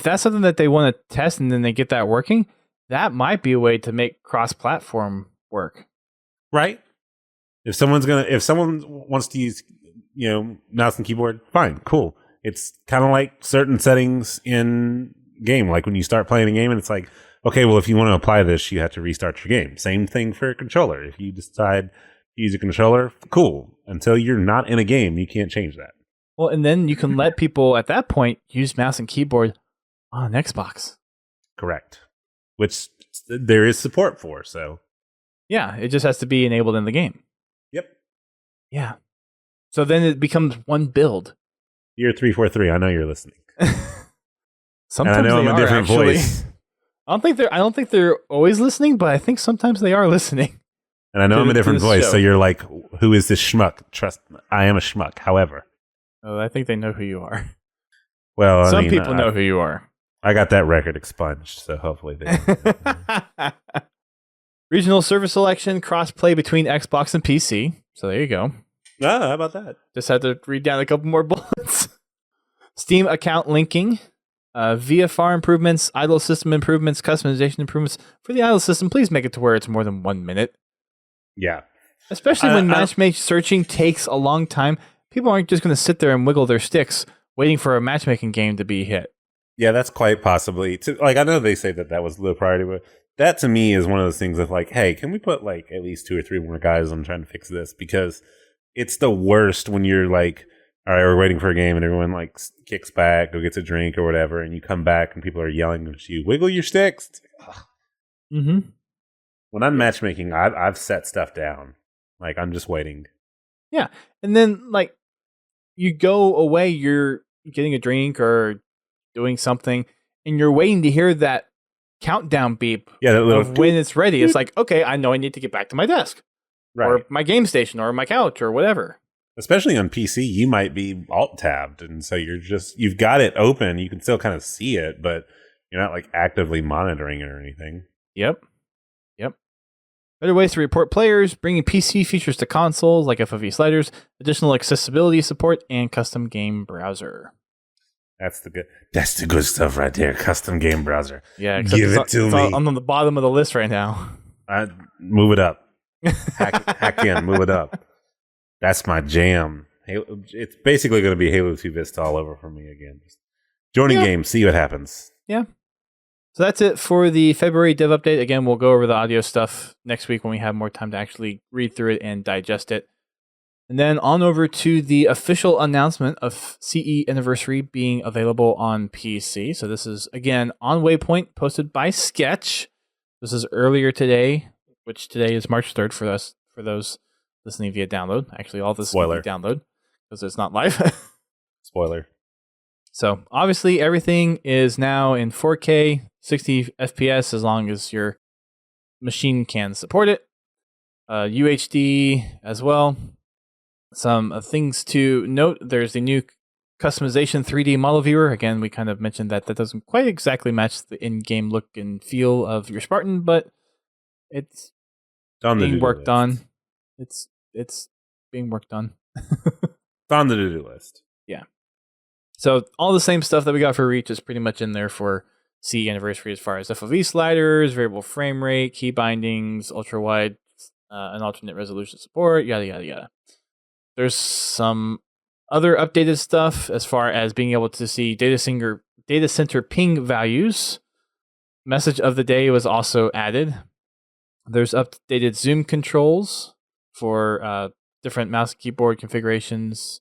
that's something that they want to test and then they get that working, that might be a way to make cross-platform work. Right? If someone wants to use, mouse and keyboard, fine, cool. It's kind of like certain settings in game, like when you start playing a game and it's like, okay, well, if you want to apply this, you have to restart your game. Same thing for a controller. If you decide to use a controller, cool. Until you're not in a game, you can't change that. Well, and then you can let people at that point use mouse and keyboard on Xbox. Correct. Which there is support for, so. Yeah, it just has to be enabled in the game. Yep. Yeah. So then it becomes one build. You're 343. I know you're listening. Sometimes and I know they I'm a are, different actually. voice. I don't think they're always listening, but I think sometimes they are listening. And I know I'm a different voice, show. so you're like, who is this schmuck? Trust me, I am a schmuck. However. Oh, I think they know who you are. Well, Some people know who you are. I got that record expunged, so hopefully they Regional server selection, cross-play between Xbox and PC. So there you go. Ah, how about that? Just had to read down a couple more bullets. Steam account linking. VFR improvements, idle system improvements, customization improvements. For the idle system, please make it to where it's more than 1 minute. Yeah. Especially when matchmake searching takes a long time. People aren't just going to sit there and wiggle their sticks waiting for a matchmaking game to be hit. Yeah, that's quite possibly. I know they say that was low priority, but that to me is one of those things of like, hey, can we put like at least 2 or 3 more guys on trying to fix this? Because it's the worst when you're like, all right, we're waiting for a game and everyone like kicks back, go gets a drink or whatever, and you come back and people are yelling at you, wiggle your sticks. Mm-hmm. When I'm matchmaking, I've set stuff down. Like, I'm just waiting. Yeah. And then, like, you go away, you're getting a drink or doing something, and you're waiting to hear that countdown beep of when it's ready. It's like, okay, I know I need to get back to my desk. Right. Or my game station or my couch or whatever. Especially on PC, you might be alt-tabbed, and so you've got it open. You can still kind of see it, but you're not, like, actively monitoring it or anything. Yep. Better ways to report players, bringing PC features to consoles like FOV sliders, additional accessibility support, and custom game browser. That's the good stuff right there. Custom game browser. Yeah, give it to me. I'm on the bottom of the list right now. Move it up. Hack in. Move it up. That's my jam. It's basically going to be Halo 2 Vista all over for me again. Just joining games, see what happens. Yeah. So that's it for the February dev update. Again, we'll go over the audio stuff next week when we have more time to actually read through it and digest it. And then on over to the official announcement of CE Anniversary being available on PC. So this is, again, on Waypoint, posted by Sketch. This is earlier today, which today is March 3rd for those listening via download. Actually, all this is via download because it's not live. Spoiler. So obviously everything is now in 4K, 60 FPS as long as your machine can support it. UHD as well. Some things to note. There's the new customization 3D model viewer. Again, we kind of mentioned that doesn't quite exactly match the in-game look and feel of your Spartan, but it's being worked on. It's being worked on. It's on the to-do list. Yeah. So all the same stuff that we got for Reach is pretty much in there for CE Anniversary as far as FOV sliders, variable frame rate, key bindings, ultra wide and alternate resolution support, yada, yada, yada. There's some other updated stuff as far as being able to see data center ping values. Message of the day was also added. There's updated zoom controls for different mouse and keyboard configurations.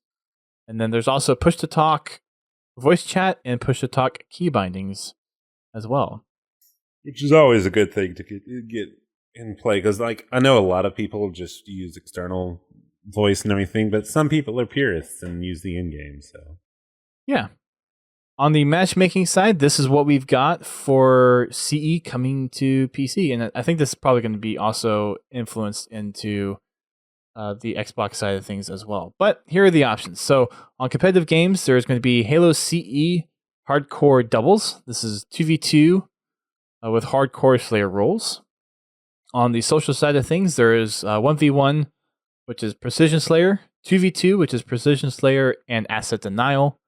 And then there's also push-to-talk voice chat and push-to-talk key bindings as well. Which is always a good thing to get in play, because like I know a lot of people just use external voice and everything, but some people are purists and use the in-game. So yeah. On the matchmaking side, this is what we've got for CE coming to PC, and I think this is probably going to be also influenced into the Xbox side of things as well. But here are the options. So on competitive games, there's going to be Halo CE Hardcore Doubles. This is 2v2 with Hardcore Slayer rules. On the social side of things, there is 1v1, which is Precision Slayer, 2v2, which is Precision Slayer and Asset Denial,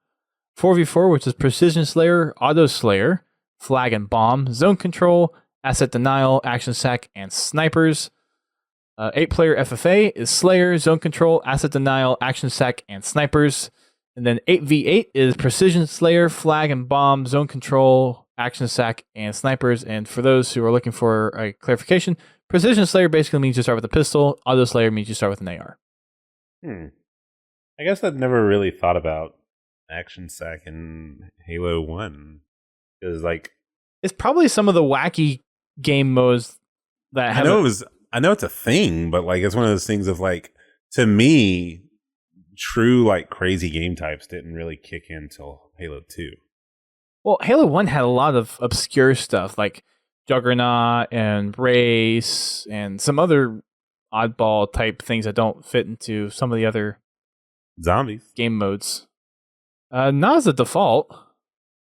4v4, which is Precision Slayer, Auto Slayer, Flag and Bomb, Zone Control, Asset Denial, Action Sack, and Snipers. 8-player FFA is Slayer, Zone Control, Asset Denial, Action Sack, and Snipers. And then 8v8 is Precision Slayer, Flag and Bomb, Zone Control, Action Sack, and Snipers. And for those who are looking for a clarification, Precision Slayer basically means you start with a pistol. Auto Slayer means you start with an AR. I guess I've never really thought about Action Sack in Halo 1. Because, like, it's probably some of the wacky game modes that have. I know it's a thing, but like it's one of those things of like, to me, true like crazy game types didn't really kick in till Halo 2. Well, Halo 1 had a lot of obscure stuff like Juggernaut and Race and some other oddball type things that don't fit into some of the other Zombies. game modes. Not as a default.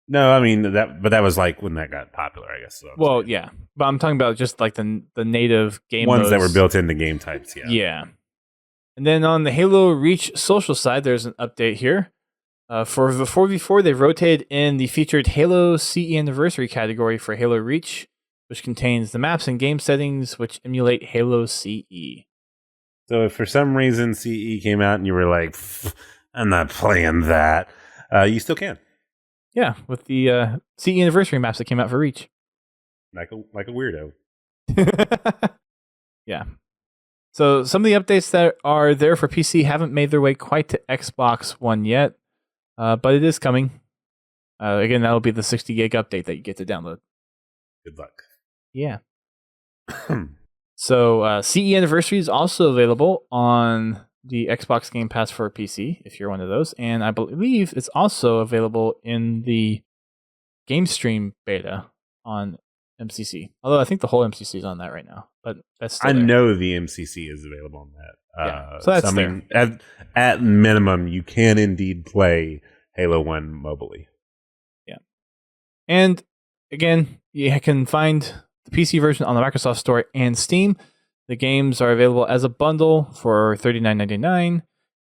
No, I mean that was like when that got popular, I guess. Well, yeah, but I'm talking about just like the native game ones modes that were built into game types. Yeah. Yeah. And then on the Halo Reach social side, there's an update here. For the 4v4, they've rotated in the featured Halo CE Anniversary category for Halo Reach, which contains the maps and game settings which emulate Halo CE. So if for some reason CE came out and you were like, I'm not playing that, you still can. Yeah, with the CE Anniversary maps that came out for Reach. Like a weirdo. Yeah. So some of the updates that are there for PC haven't made their way quite to Xbox One yet, but it is coming. Again, that'll be the 60 gig update that you get to download. Good luck. Yeah. So CE Anniversary is also available on the Xbox Game Pass for PC, if you're one of those. And I believe it's also available in the Game Stream beta on MCC. Although I think the whole MCC is on that right now. But that's still there. know the MCC is available on that. Yeah, so that's there. At minimum, you can indeed play Halo 1 mobilely. Yeah. And again, you can find the PC version on the Microsoft Store and Steam. The games are available as a bundle for $39.99.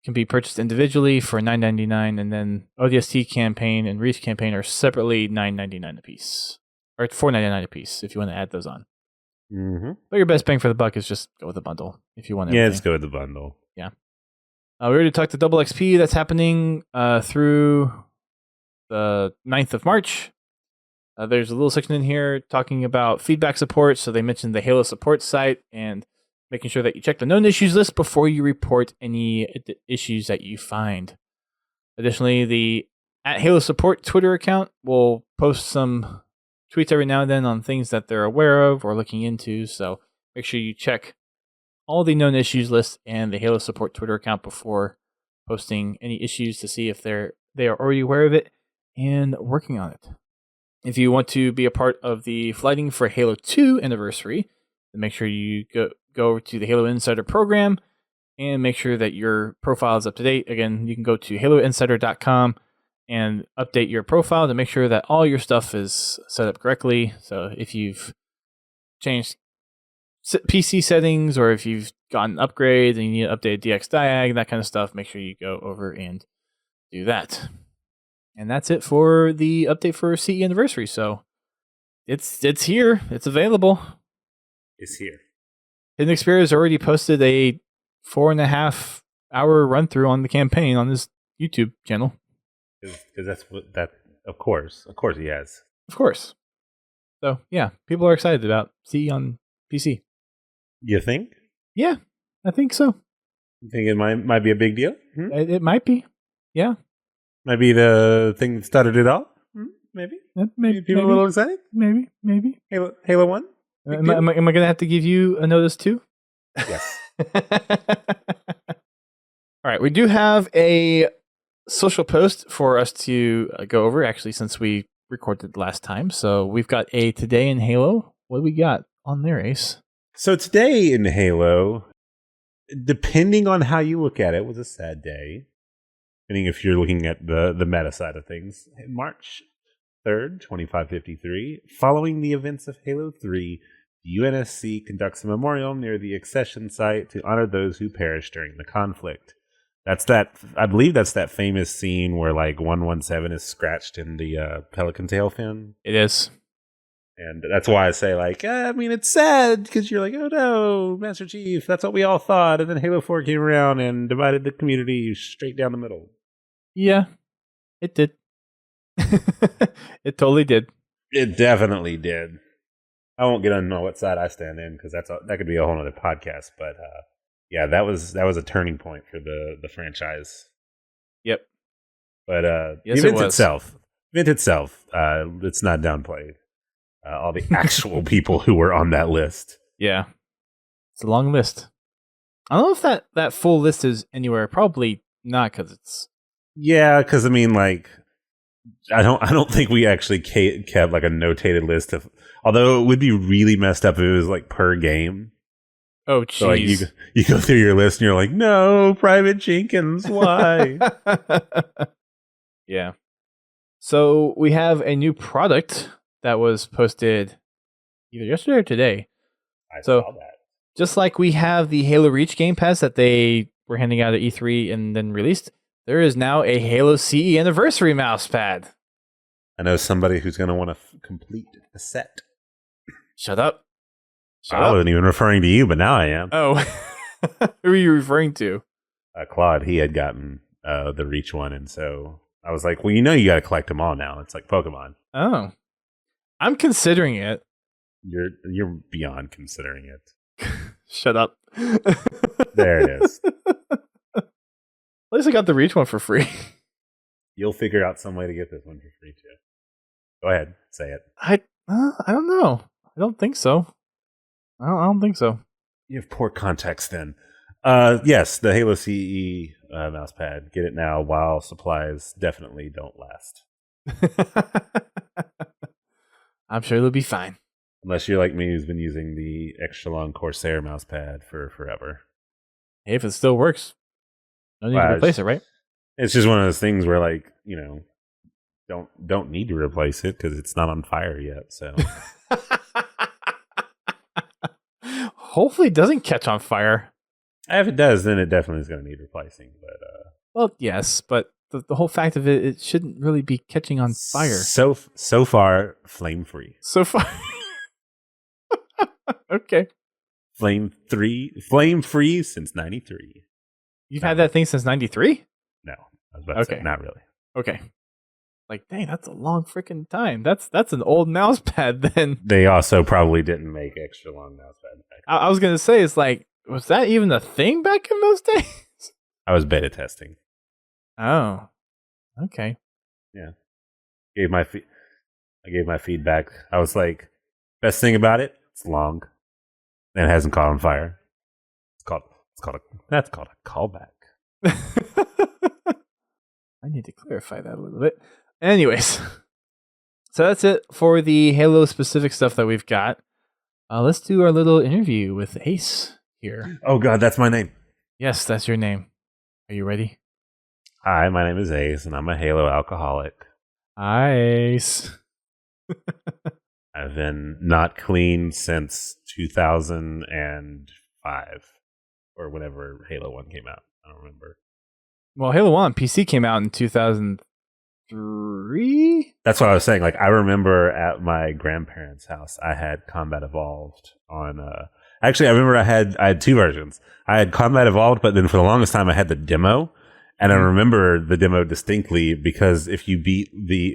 Can be purchased individually for $9.99, and then ODST campaign and Reach campaign are separately $9.99 a piece, or $4.99 a piece if you want to add those on. Mm-hmm. But your best bang for the buck is just go with the bundle if you want. Yeah, let's go with the bundle. Yeah. We already talked to Double XP. That's happening through the 9th of March. There's a little section in here talking about feedback support. So they mentioned the Halo support site and making sure that you check the known issues list before you report any issues that you find. Additionally, the @Halo Support Twitter account will post some tweets every now and then on things that they're aware of or looking into. So make sure you check all the known issues list and the Halo Support Twitter account before posting any issues to see if they are already aware of it and working on it. If you want to be a part of the flighting for Halo 2 anniversary, then make sure you go over to the Halo Insider program and make sure that your profile is up to date. Again, you can go to haloinsider.com and update your profile to make sure that all your stuff is set up correctly. So if you've changed PC settings or if you've gotten upgrades and you need to update DXDiag, that kind of stuff, make sure you go over and do that. And that's it for the update for CE Anniversary. So it's here. It's available. It's here. Hidden Xperia has already posted a 4.5 hour run through on the campaign on his YouTube channel. Because that's what that. Of course he has. Of course. So yeah, people are excited about CE on PC. You think? Yeah, I think so. You think it might be a big deal? It might be. Yeah. Might be the thing that started it all? Maybe? Maybe. People a little excited? Maybe. Halo 1? Am I going to have to give you a notice too? Yes. All right. We do have a social post for us to go over, actually, since we recorded last time. So we've got a Today in Halo. What do we got on there, Ace? So today in Halo, depending on how you look at it, was a sad day. Depending if you're looking at the meta side of things. March 3rd, 2553, following the events of Halo 3, the UNSC conducts a memorial near the accession site to honor those who perished during the conflict. I believe that's that famous scene where like 117 is scratched in the pelican tail fin. It is. And that's why I say, like, it's sad because you're like, oh no, Master Chief, that's what we all thought. And then Halo 4 came around and divided the community straight down the middle. Yeah, it did. It totally did. It definitely did. I won't get on what side I stand in because that could be a whole other podcast. But yeah, that was a turning point for the franchise. Yep. But yes, the event itself, it's not downplayed. All the actual people who were on that list. Yeah. It's a long list. I don't know if that full list is anywhere. Probably not because it's. Yeah, because I mean, like, I don't think we actually kept like a notated list of. Although it would be really messed up if it was like per game. Oh, jeez. So like you go through your list and you're like, no, Private Jenkins, why? Yeah. So we have a new product that was posted either yesterday or today. I saw that. Just like we have the Halo Reach Game Pass that they were handing out at E3 and then released, there is now a Halo CE Anniversary mousepad. I know somebody who's going to want to complete a set. Shut up. I wasn't even referring to you, but now I am. Oh. Who are you referring to? Claude, he had gotten the Reach one, and so I was like, well, you got to collect them all now. It's like Pokemon. Oh. I'm considering it. You're beyond considering it. Shut up. There it is. At least I got the Reach one for free. You'll figure out some way to get this one for free, too. Go ahead. Say it. I don't know. I don't think so. I don't think so. You have poor context then. Yes, the Halo CE mousepad. Get it now while supplies definitely don't last. I'm sure it'll be fine. Unless you're like me, who's been using the extra long Corsair mousepad for forever. Hey, if it still works, no need to replace it, right? It's just one of those things where, like, don't need to replace it because it's not on fire yet. So hopefully, it doesn't catch on fire. If it does, then it definitely is going to need replacing. But well, yes, but the whole fact of it shouldn't really be catching on fire. So far, flame free. So far. Okay. Flame free since '93. You've had that thing since '93? No, I was about to say, not really. Okay. Like, dang, that's a long freaking time. That's an old mouse pad then. They also probably didn't make extra long mouse pads back then. I was going to say, it's like, was that even a thing back in those days? I was beta testing. Oh. Okay. Yeah. I gave my feedback. I was like, best thing about it, it's long. And it hasn't caught on fire. That's called a callback. I need to clarify that a little bit. Anyways, so that's it for the Halo specific stuff that we've got. Let's do our little interview with Ace here. Oh God, that's my name. Yes, that's your name. Are you ready? Hi, my name is Ace, and I'm a Halo alcoholic. Hi, Ace. I've been not clean since 2005 or whenever Halo 1 came out. I don't remember. Well, Halo 1 on PC came out in 2003? That's what I was saying. Like, I remember at my grandparents' house, I had Combat Evolved on... Actually, I remember I had two versions. I had Combat Evolved, but then for the longest time, I had the demo. And I remember the demo distinctly because if you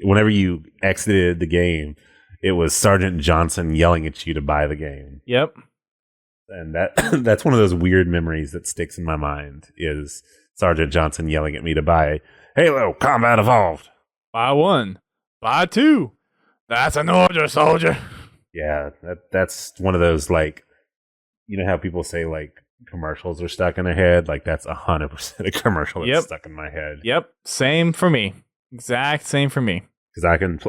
whenever you exited the game, it was Sergeant Johnson yelling at you to buy the game. Yep. And that's one of those weird memories that sticks in my mind is Sergeant Johnson yelling at me to buy Halo Combat Evolved. Buy one. Buy two. That's an order, soldier. Yeah, that's one of those, like, you know how people say, like, commercials are stuck in their head? Like, that's 100% a commercial that's stuck in my head. Yep. Same for me. Exact same for me. Because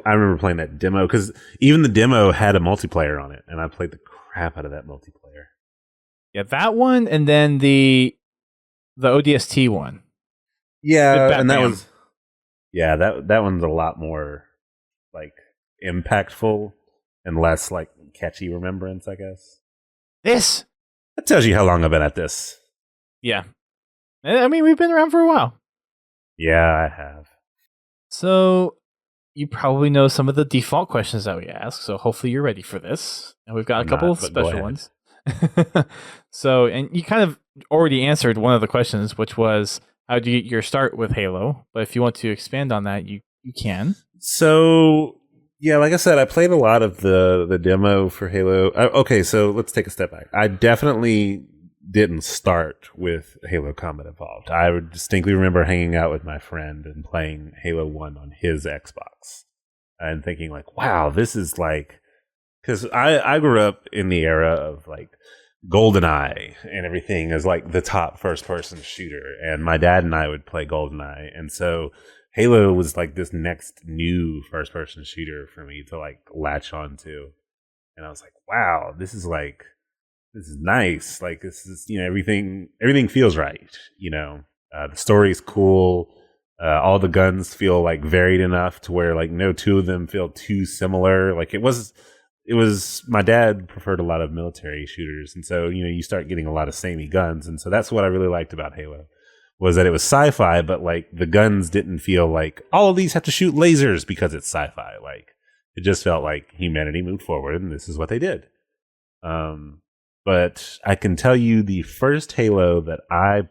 I remember playing that demo, because even the demo had a multiplayer on it, and I played the crap out of that multiplayer. Yeah, that one, and then the ODST one. Yeah, and that was... Yeah, that one's a lot more, like, impactful and less, like, catchy remembrance, I guess. That tells you how long I've been at this. Yeah. I mean, we've been around for a while. Yeah, I have. So, you probably know some of the default questions that we ask, so hopefully you're ready for this. And we've got a couple of special ones. So, and you kind of already answered one of the questions, which was, how do you get your start with Halo? But if you want to expand on that, you can. So, yeah, like I said, I played a lot of the demo for Halo. Okay, so let's take a step back. I definitely didn't start with Halo Combat Evolved. I would distinctly remember hanging out with my friend and playing Halo 1 on his Xbox and thinking, like, wow, this is like... Because I grew up in the era of, like, GoldenEye and everything as like the top first person shooter. And my dad and I would play GoldenEye. And so Halo was like this next new first person shooter for me to like latch onto. And I was like, wow, this is nice. Like this is, everything feels right. The story's cool. All the guns feel like varied enough to where like no two of them feel too similar. Like it was my dad preferred a lot of military shooters, and so you start getting a lot of samey guns, and so that's what I really liked about Halo was that it was sci-fi, but like the guns didn't feel like all of these have to shoot lasers because it's sci-fi. Like it just felt like humanity moved forward, and this is what they did. But I can tell you the first Halo that I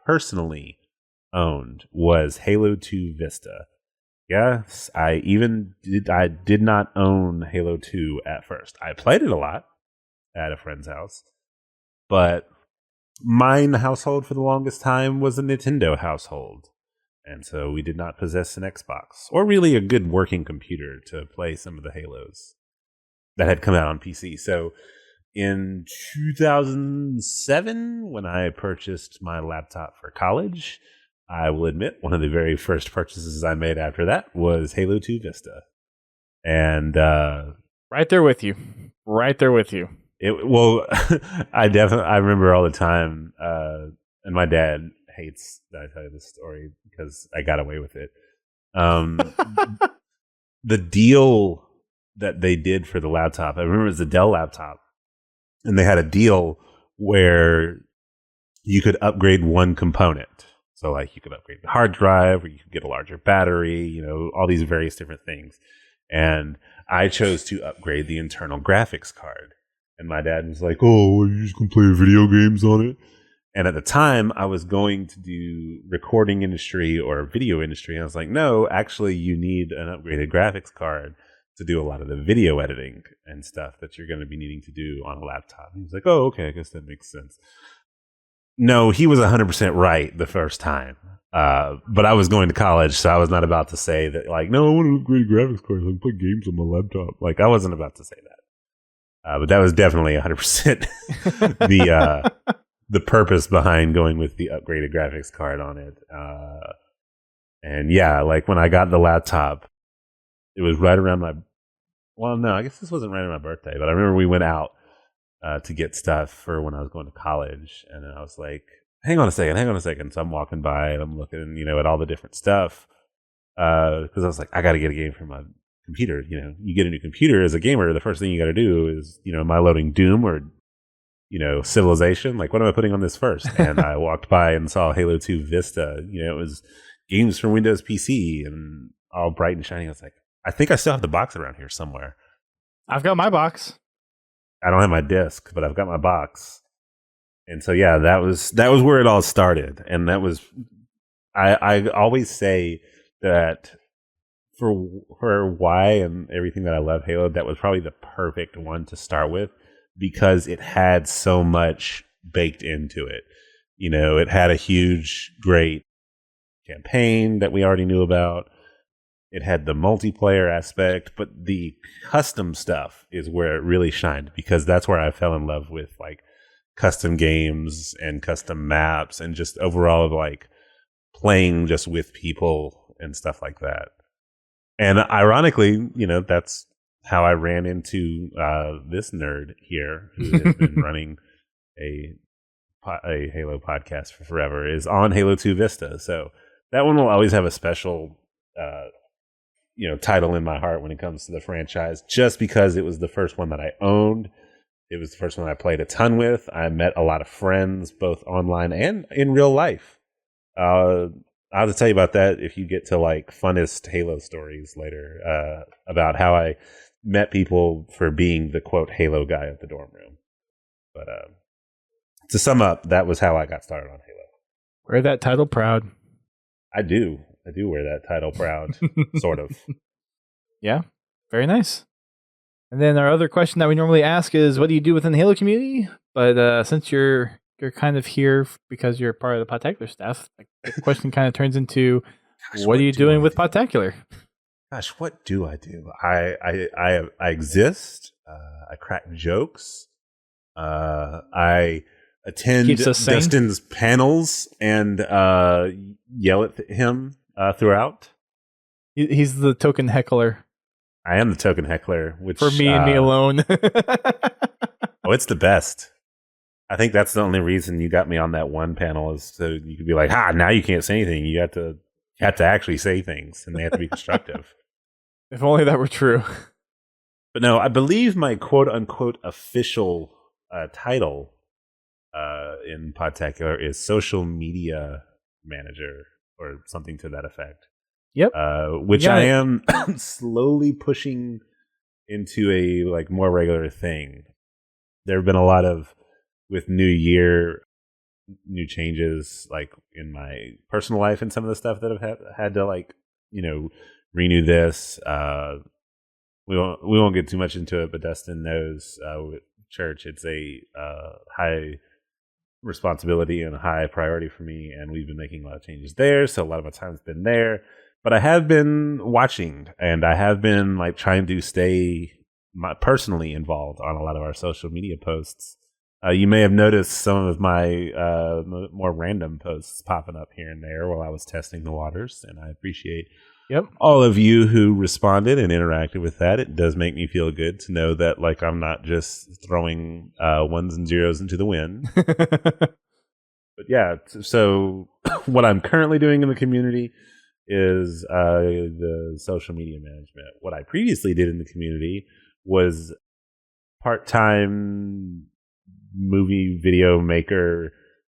personally owned was Halo 2 Vista. Yes, I did not own Halo 2 at first. I played it a lot at a friend's house, but mine household for the longest time was a Nintendo household. And so we did not possess an Xbox or really a good working computer to play some of the Halos that had come out on PC. So in 2007, when I purchased my laptop for college, I will admit one of the very first purchases I made after that was Halo 2 Vista. And right there with you. Right there with you. I remember all the time, and my dad hates that I tell you this story because I got away with it. The deal that they did for the laptop, I remember it was a Dell laptop, and they had a deal where you could upgrade one component. So like you could upgrade the hard drive, or you could get a larger battery, all these various different things. And I chose to upgrade the internal graphics card. And my dad was like, oh, you just going to play video games on it? And at the time, I was going to do recording industry or video industry. And I was like, no, actually, you need an upgraded graphics card to do a lot of the video editing and stuff that you're going to be needing to do on a laptop. And he was like, oh, okay, I guess that makes sense. No, he was 100% right the first time. But I was going to college, so I was not about to say that, like, no, I want to upgrade graphics cards. I can play games on my laptop. Like, I wasn't about to say that. But that was definitely 100% the purpose behind going with the upgraded graphics card on it. And yeah, like when I got the laptop, it was right around I guess this wasn't right around my birthday, but I remember we went out to get stuff for when I was going to college. And then I was like, hang on a second. So I'm walking by and I'm looking, at all the different stuff. Because I was like, I got to get a game for my computer. You get a new computer as a gamer, the first thing you got to do is, am I loading Doom or, Civilization? Like, what am I putting on this first? And I walked by and saw Halo 2 Vista. It was games for Windows PC and all bright and shiny. I was like, I think I still have the box around here somewhere. I've got my box. I don't have my disc, but I've got my box. And so, yeah, that was where it all started. And that was, I always say that for why and everything that I love Halo, that was probably the perfect one to start with because it had so much baked into it. It had a huge, great campaign that we already knew about. It had the multiplayer aspect, but the custom stuff is where it really shined because that's where I fell in love with like custom games and custom maps and just overall like playing just with people and stuff like that. And ironically, that's how I ran into this nerd here who has been running a Halo podcast for forever is on Halo 2 Vista. So that one will always have a special title in my heart when it comes to the franchise, just because it was the first one that I owned. It was the first one I played a ton with. I met a lot of friends, both online and in real life. I'll have to tell you about that if you get to like funnest Halo stories later, about how I met people for being the quote Halo guy at the dorm room. But to sum up, that was how I got started on Halo. Wear that title proud. I do wear that title proud, sort of. Yeah, very nice. And then our other question that we normally ask is, what do you do within the Halo community? But since you're kind of here because you're part of the Podtacular staff, like, the question kind of turns into, what are you doing with Podtacular? Gosh, what do I do? I exist. I crack jokes. I attend Keeps us sane. Dustin's panels and yell at him throughout. He's the token heckler. I am the token heckler, which For me and me alone. Oh, it's the best. I think that's the only reason you got me on that one panel is so you could be like, now you can't say anything. You have to actually say things, and they have to be constructive. If only that were true. But no, I believe my quote-unquote official title in Podtacular is social media manager or something to that effect. Yep. Which I am slowly pushing into a like more regular thing. There have been a lot of, with New Year, new changes like in my personal life and some of the stuff that I've had to like, renew this. We won't get too much into it, but Dustin knows with church, it's a high responsibility and a high priority for me, and we've been making a lot of changes there. So a lot of my time's been there, but I have been watching, and I have been like trying to stay personally involved on a lot of our social media posts. You may have noticed some of my more random posts popping up here and there while I was testing the waters, and I appreciate all of you who responded and interacted with that. It does make me feel good to know that like I'm not just throwing ones and zeros into the wind. But yeah, so what I'm currently doing in the community is the social media management. What I previously did in the community was part-time movie video maker,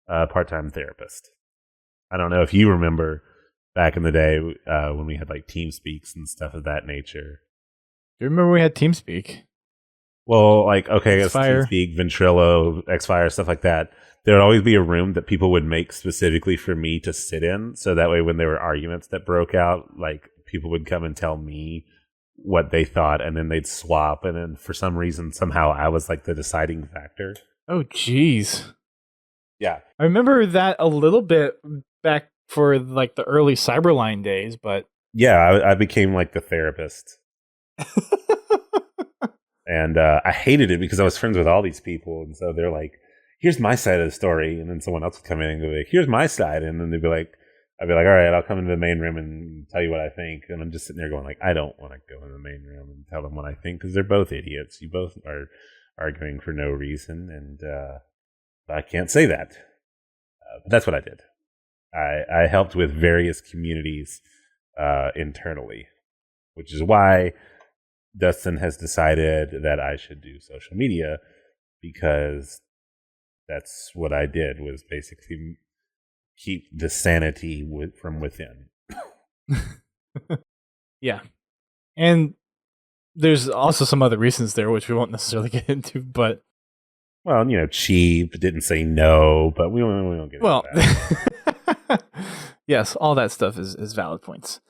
part-time therapist. I don't know if you remember back in the day when we had like TeamSpeaks and stuff of that nature. Do you remember we had TeamSpeak? Well, like, okay, it's Xfire. TeamSpeak, Ventrilo, Xfire, stuff like that. There would always be a room that people would make specifically for me to sit in. So that way when there were arguments that broke out, like people would come and tell me what they thought, and then they'd swap. And then for some reason, somehow I was like the deciding factor. Oh, geez. Yeah. I remember that a little bit back for like the early Cyberline days, but yeah, I became like the therapist. And I hated it because I was friends with all these people, and so they're like, here's my side of the story, and then someone else would come in and go like, here's my side, and then I'd be like, all right, I'll come into the main room and tell you what I think. And I'm just sitting there going like, I don't want to go in the main room and tell them what I think because they're both idiots. You both are arguing for no reason, and I can't say that. But that's what I did. I helped with various communities internally, which is why Dustin has decided that I should do social media, because that's what I did, was basically keep the sanity from within. Yeah. And there's also some other reasons there, which we won't necessarily get into, but well, cheap, didn't say no, but we won't get into that. Yes, all that stuff is valid points.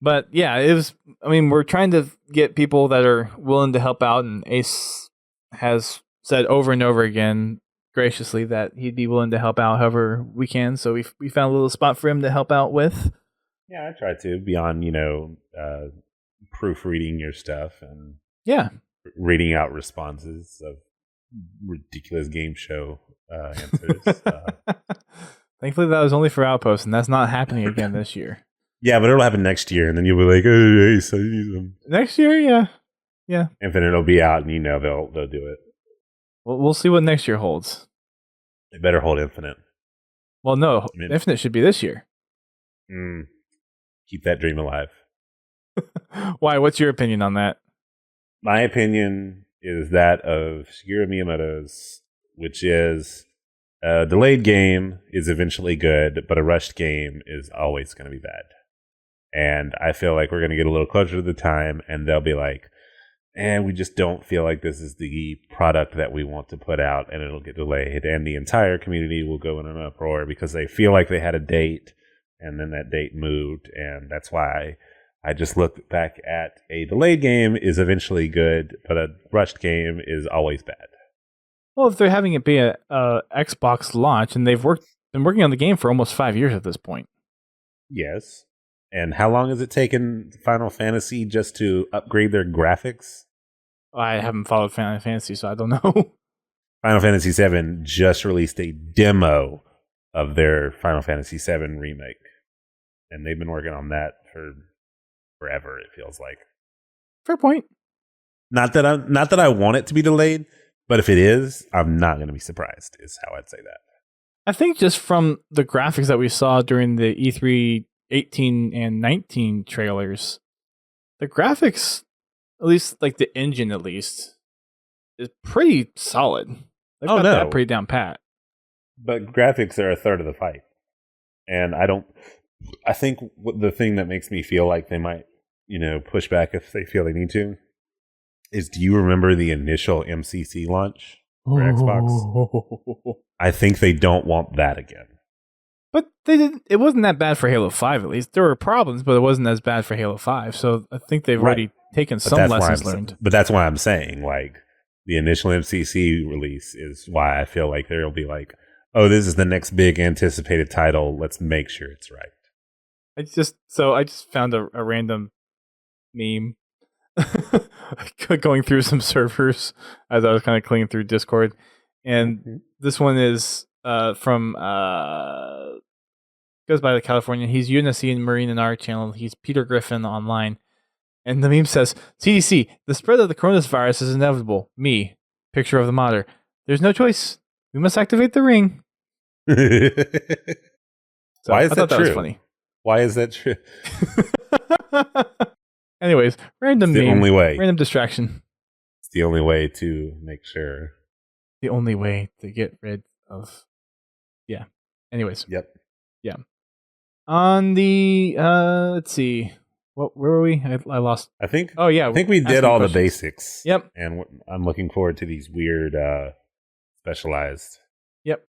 But yeah, we're trying to get people that are willing to help out, and Ace has said over and over again graciously that he'd be willing to help out however we can. So we found a little spot for him to help out with. Yeah, I try to, beyond, proofreading your stuff and reading out responses of ridiculous game show answers. Thankfully, that was only for Outpost, and that's not happening again this year. Yeah, but it'll happen next year, and then you'll be like, "Hey, so next year, yeah. Infinite will be out, and they'll do it. Well, we'll see what next year holds. They better hold Infinite. Well, no, Infinite should be this year. Keep that dream alive. Why? What's your opinion on that? My opinion is that of Shigeru Miyamoto's, which is a delayed game is eventually good, but a rushed game is always going to be bad. And I feel like we're going to get a little closer to the time, and they'll be like, we just don't feel like this is the product that we want to put out, and it'll get delayed. And the entire community will go in an uproar because they feel like they had a date, and then that date moved. And that's why I just look back at a delayed game is eventually good, but a rushed game is always bad. Well, if they're having it be a Xbox launch, and they've been working on the game for almost 5 years at this point. Yes. And how long has it taken Final Fantasy just to upgrade their graphics? I haven't followed Final Fantasy, so I don't know. Final Fantasy VII just released a demo of their Final Fantasy VII remake, and they've been working on that for forever. It feels like. Fair point. Not that I want it to be delayed, but if it is, I'm not going to be surprised. Is how I'd say that. I think just from the graphics that we saw during the E3 18 and 19 trailers, the graphics, at least like the engine, at least, is pretty solid. They've got that pretty down pat. But graphics are a third of the fight, and I think the thing that makes me feel like they might, push back if they feel they need to, is do you remember the initial MCC launch for Xbox? I think they don't want that again. But it wasn't that bad for Halo 5, at least. There were problems, but it wasn't as bad for Halo 5. So I think they've already taken some lessons learned. But that's why I'm saying, like, the initial MCC release is why I feel like there'll be like, oh, this is the next big anticipated title. Let's make sure it's right. I just found a random meme going through some servers as I was kind of clicking through Discord. And this one is from goes by the California. He's UNSC and Marine in our channel. He's Peter Griffin online. And the meme says, CDC, the spread of the coronavirus is inevitable. Me, picture of the monitor. There's no choice. We must activate the ring. Why is that true? That was funny. Why is that true? Anyways, random meme. Only way. Random distraction. It's the only way to make sure. The only way to get rid of. Yeah. Anyways. Yep. Yeah. On the let's see. Where were we? I lost. I think. Oh yeah. I think we did all the basics. Yep. And I'm looking forward to these weird specialized. Yep.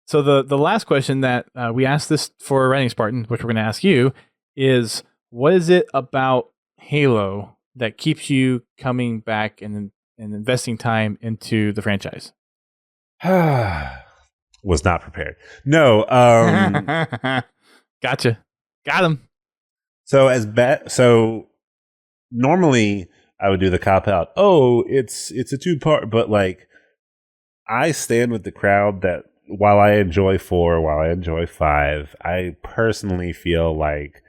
So the last question that we asked this for Writing Spartan, which we're going to ask you, is what is it about Halo that keeps you coming back and investing time into the franchise? Was not prepared. No. Gotcha. Got him. So normally I would do the cop out. Oh, it's a 2-part, but like I stand with the crowd that while I enjoy 4, while I enjoy 5, I personally feel like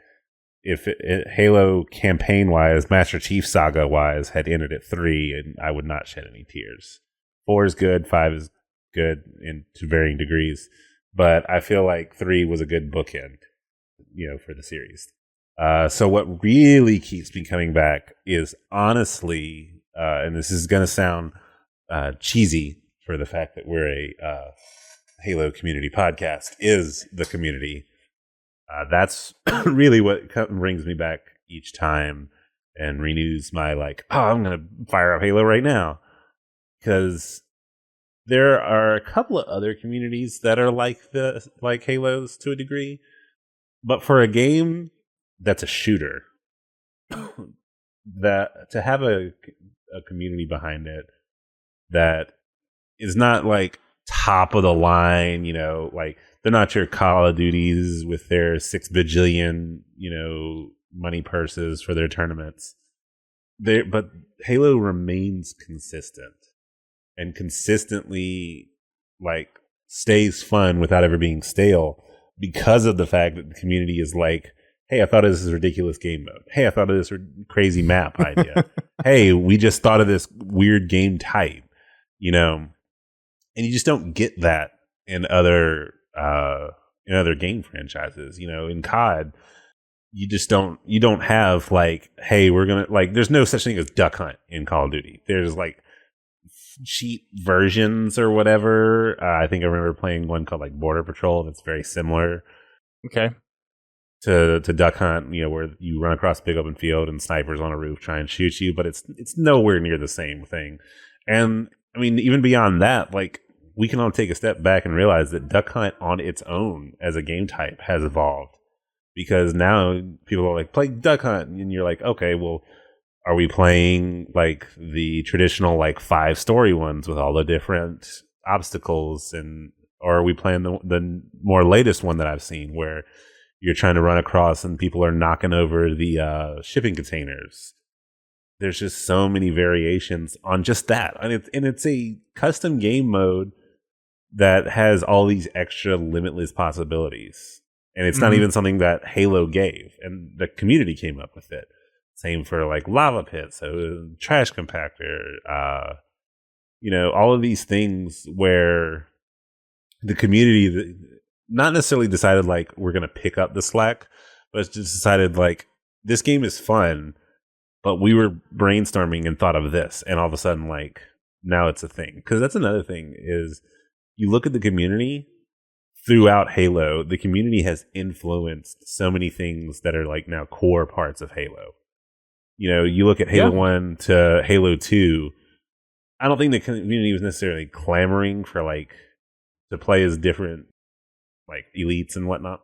if Halo campaign wise, Master Chief Saga wise had ended at 3, and I would not shed any tears. 4 is good, 5 is good to varying degrees, but I feel like 3 was a good bookend, for the series. So what really keeps me coming back is honestly, and this is going to sound cheesy for the fact that we're a Halo community podcast, is the community. That's really what brings me back each time and renews my I'm going to fire up Halo right now. Because there are a couple of other communities that are like Halos to a degree. But for a game that's a shooter, that to have a community behind it that is not like top of the line, they're not your Call of Duties with their 6 bajillion, money purses for their tournaments. But Halo remains consistent and consistently stays fun without ever being stale because of the fact that the community is like, hey, I thought of this ridiculous game mode. Hey, I thought of this crazy map idea. Hey, we just thought of this weird game type, and you just don't get that in other game franchises. In COD, you don't have hey, we're gonna there's no such thing as Duck Hunt in Call of Duty. There's cheat versions or whatever. I think I remember playing one called Border Patrol that's very similar. Okay. To Duck Hunt, where you run across a big open field and snipers on a roof try and shoot you, but it's nowhere near the same thing. And I mean, even beyond that, we can all take a step back and realize that Duck Hunt on its own as a game type has evolved, because now people are play Duck Hunt, and you're like, okay, well, are we playing the traditional 5 story ones with all the different obstacles, or are we playing the more latest one that I've seen where you're trying to run across and people are knocking over the shipping containers? there's just so many variations on just that. And it's a custom game mode that has all these extra limitless possibilities. And it's not even something that Halo gave. And the community came up with it. Same for like lava pits, so trash compactor, all of these things where the community not necessarily decided like we're going to pick up the slack, but it's just decided like this game is fun, but we were brainstorming and thought of this, and all of a sudden like now it's a thing. Because that's another thing is you look at the community throughout Halo, the community has influenced so many things that are like now core parts of Halo. You look at Halo 1 to Halo 2, I don't think the community was necessarily clamoring for like to play as different like elites and whatnot,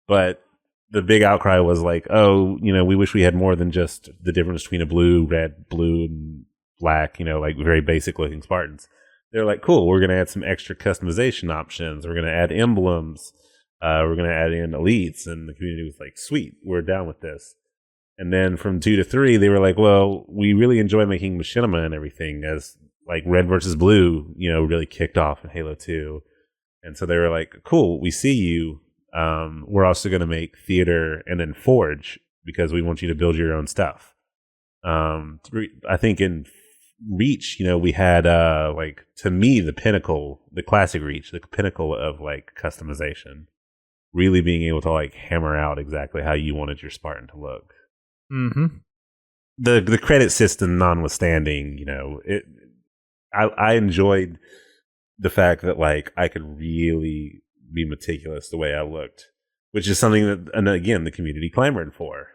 but the big outcry was like, oh, we wish we had more than just the difference between a blue, red, blue, and black, like very basic looking Spartans. They're like, cool, we're going to add some extra customization options. We're going to add emblems. We're going to add in elites. And the community was like, sweet, we're down with this. And then from 2 to 3, they were like, well, we really enjoy making machinima and everything, as like red versus blue, really kicked off in Halo 2. And so they were like, cool, we see you. We're also going to make theater and then forge because we want you to build your own stuff. I think in Reach, we had like, to me, the pinnacle, the classic Reach, the pinnacle of like customization, really being able to like hammer out exactly how you wanted your Spartan to look. Mm-hmm. The credit system notwithstanding, I enjoyed the fact that like I could really be meticulous the way I looked, which is something that, and again, the community clamored for.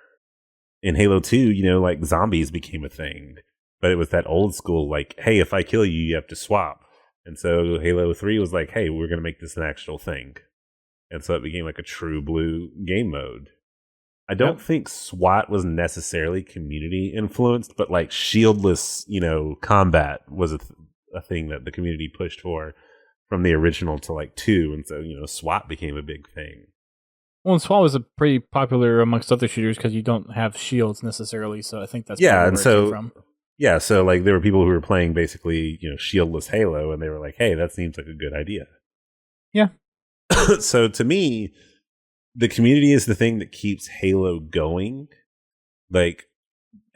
In Halo 2, like zombies became a thing, but it was that old school, like, hey, if I kill you, you have to swap. And so Halo 3 was like, hey, we're going to make this an actual thing. And so it became like a true blue game mode. I don't think SWAT was necessarily community influenced, but like shieldless, combat was a thing that the community pushed for from the original to like 2. And so, SWAT became a big thing. Well, and SWAT was pretty popular amongst other shooters because you don't have shields necessarily. So I think that's and where it so came from. Yeah, so like there were people who were playing basically, shieldless Halo, and they were like, hey, that seems like a good idea. Yeah. So to me, the community is the thing that keeps Halo going. Like